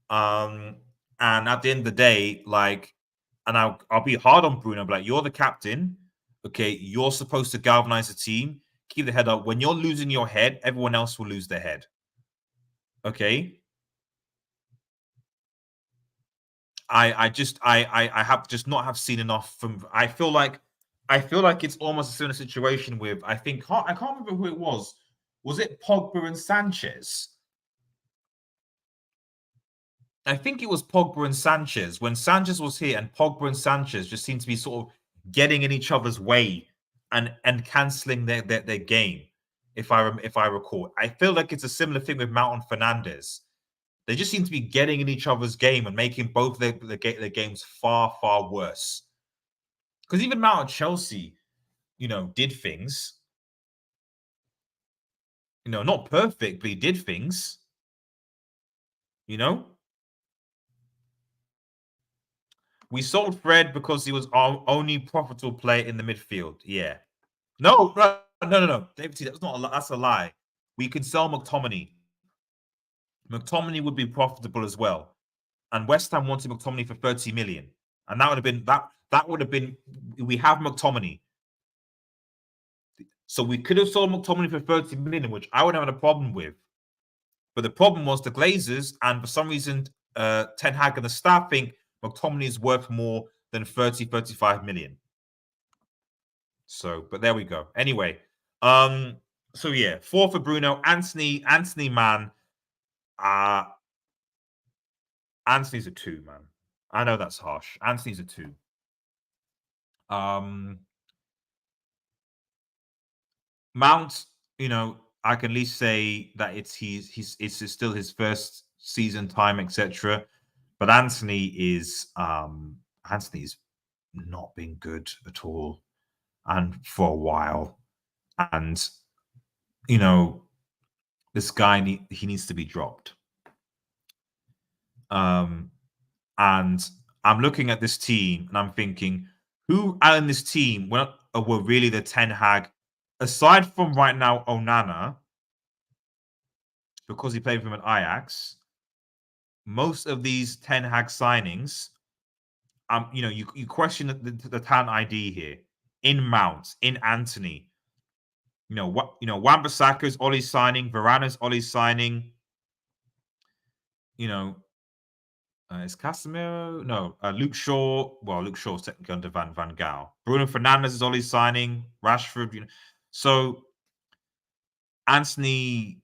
And at the end of the day, and I'll be hard on Bruno, but you're the captain. Okay, you're supposed to galvanize the team, keep the head up. When you're losing your head, everyone else will lose their head. Okay. I have just not have seen enough from. I feel like it's almost a similar situation with. I can't remember who it was. Was it Pogba and Sanchez? I think it was Pogba and Sanchez. When Sanchez was here, and Pogba and Sanchez just seemed to be sort of getting in each other's way and cancelling their game. If I recall, I feel like it's a similar thing with Mount and Fernandes. They just seem to be getting in each other's game and making both their games far, far worse. Because even Mount at Chelsea, did things. Not perfect, but he did things. We sold Fred because he was our only profitable player in the midfield. Yeah. No. David T, that's a lie. We could sell McTominay. McTominay would be profitable as well. And West Ham wanted McTominay for 30 million. And that would have been we have McTominay. So we could have sold McTominay for 30 million, which I wouldn't have a problem with. But the problem was the Glazers, and for some reason, Ten Hag and the staff think McTominay is worth more than 35 million. So, but there we go. Anyway, so yeah, 4 for Bruno. Anthony, man. Anthony's a 2, man. I know that's harsh. Anthony's a 2. Mount, I can at least say that it's still his first season time, etc. But Anthony's not been good at all, and for a while. And this guy he needs to be dropped. And I'm looking at this team and I'm thinking, who out in this team were really the Ten Hag, aside from right now Onana, because he played for him at Ajax. Most of these Ten Hag signings, you question the talent ID here in Mount, in Anthony. Wan-Bissaka's Ollie's signing, Varana's Ollie's signing. Is Casemiro? No, Luke Shaw. Well, Luke Shaw's technically under Van Gaal. Bruno Fernandes is Ollie's signing. Rashford. So Anthony,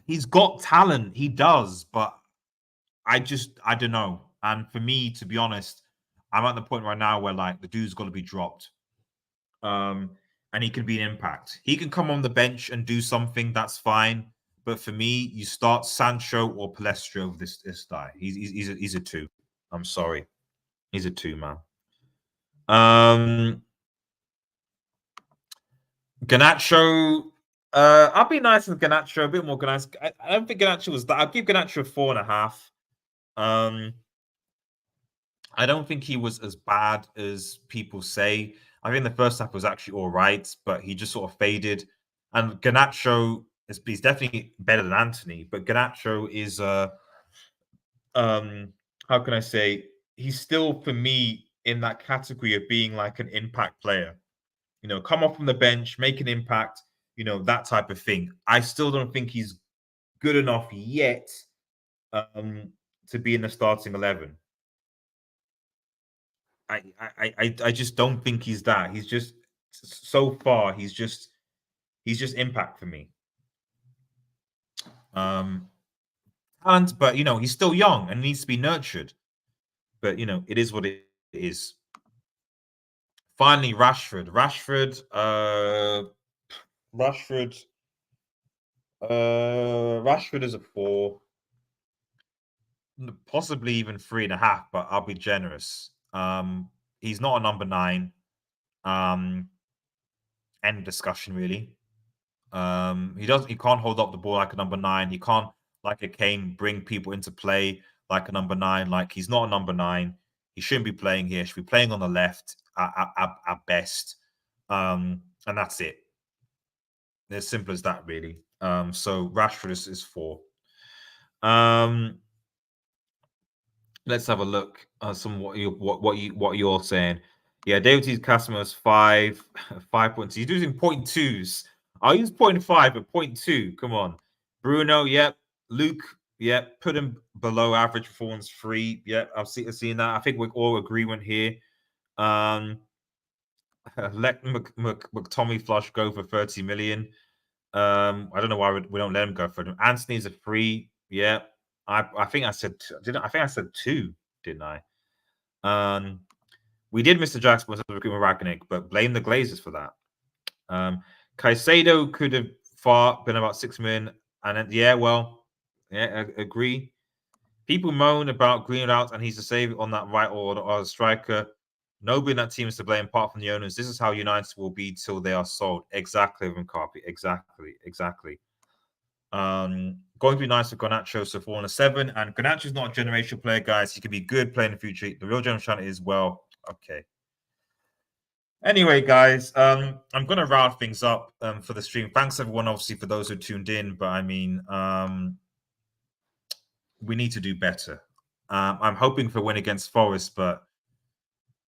he's got talent. He does, but I don't know. And for me, to be honest, I'm at the point right now where the dude's got to be dropped. And he can be an impact. He can come on the bench and do something. That's fine. But for me, you start Sancho or Palestra over this guy. He's a 2. I'm sorry, he's a 2, man. Garnacho. I'll be nice with Garnacho, a bit more nice. I don't think Garnacho was that. I'll give Garnacho 4.5. I don't think he was as bad as people say. I think the first half was actually all right, but he just sort of faded. And Garnacho he's definitely better than Anthony, but Garnacho is how can I say, he's still for me in that category of being like an impact player. Come off from the bench, make an impact, that type of thing. I still don't think he's good enough yet to be in the starting 11. I just don't think he's that. He's just so far. He's just impact for me. Talent, but he's still young and needs to be nurtured. But it is what it is. Finally, Rashford. Rashford is a 4, possibly even 3.5. But I'll be generous. He's not a number 9. End discussion, really. He can't hold up the ball like a number 9. He can't, like a Kane, bring people into play like a number 9. Like, he's not a number 9. He shouldn't be playing here. He should be playing on the left at best. And that's it. As simple as that, really. So Rashford is 4. Let's have a look at some what you're saying. Yeah, David T's customer is 5 points. He's using 0.2s. I'll use 0.5 but 0.2. Come on. Bruno, yep. Luke, yep. Put him below average performance, 3. Yep, I've seen that. I think we're all agreement here. Let McTominay Flush go for 30 million. I don't know why we don't let him go for him. Anthony's a 3. Yeah. I think I said I think I said 2, didn't I? We did Mr. Jackson with Ragnick, but blame the Glazers for that. Caicedo could have been about 6 million, and then, well, Yeah, agree. People moan about Greenwood and he's the savior on that right or striker. Nobody in that team is to blame apart from the owners. This is how United will be till they are sold. Exactly, Rincarpi. Exactly. Going to be nice for Garnacho, so 4 and a 7. And Garnacho's not a generational player, guys. He could be good playing in the future. The real generation is, well, okay. Anyway, guys, I'm gonna round things up for the stream. Thanks everyone, obviously, for those who tuned in. But I mean, we need to do better. I'm hoping for a win against Forest, but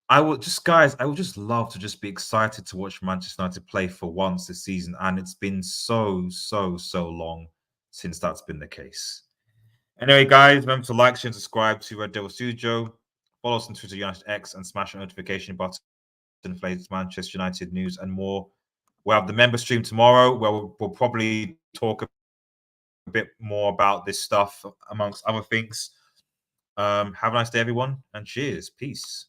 I would just love to just be excited to watch Manchester United play for once this season. And it's been so long since that's been the case. Anyway, guys, remember to like, share, and subscribe to Red Devil Studio. Follow us on Twitter, United X, and smash the notification button for latest Manchester United news and more. We'll have the member stream tomorrow where we'll probably talk a bit more about this stuff amongst other things. Have a nice day, everyone, and cheers. Peace.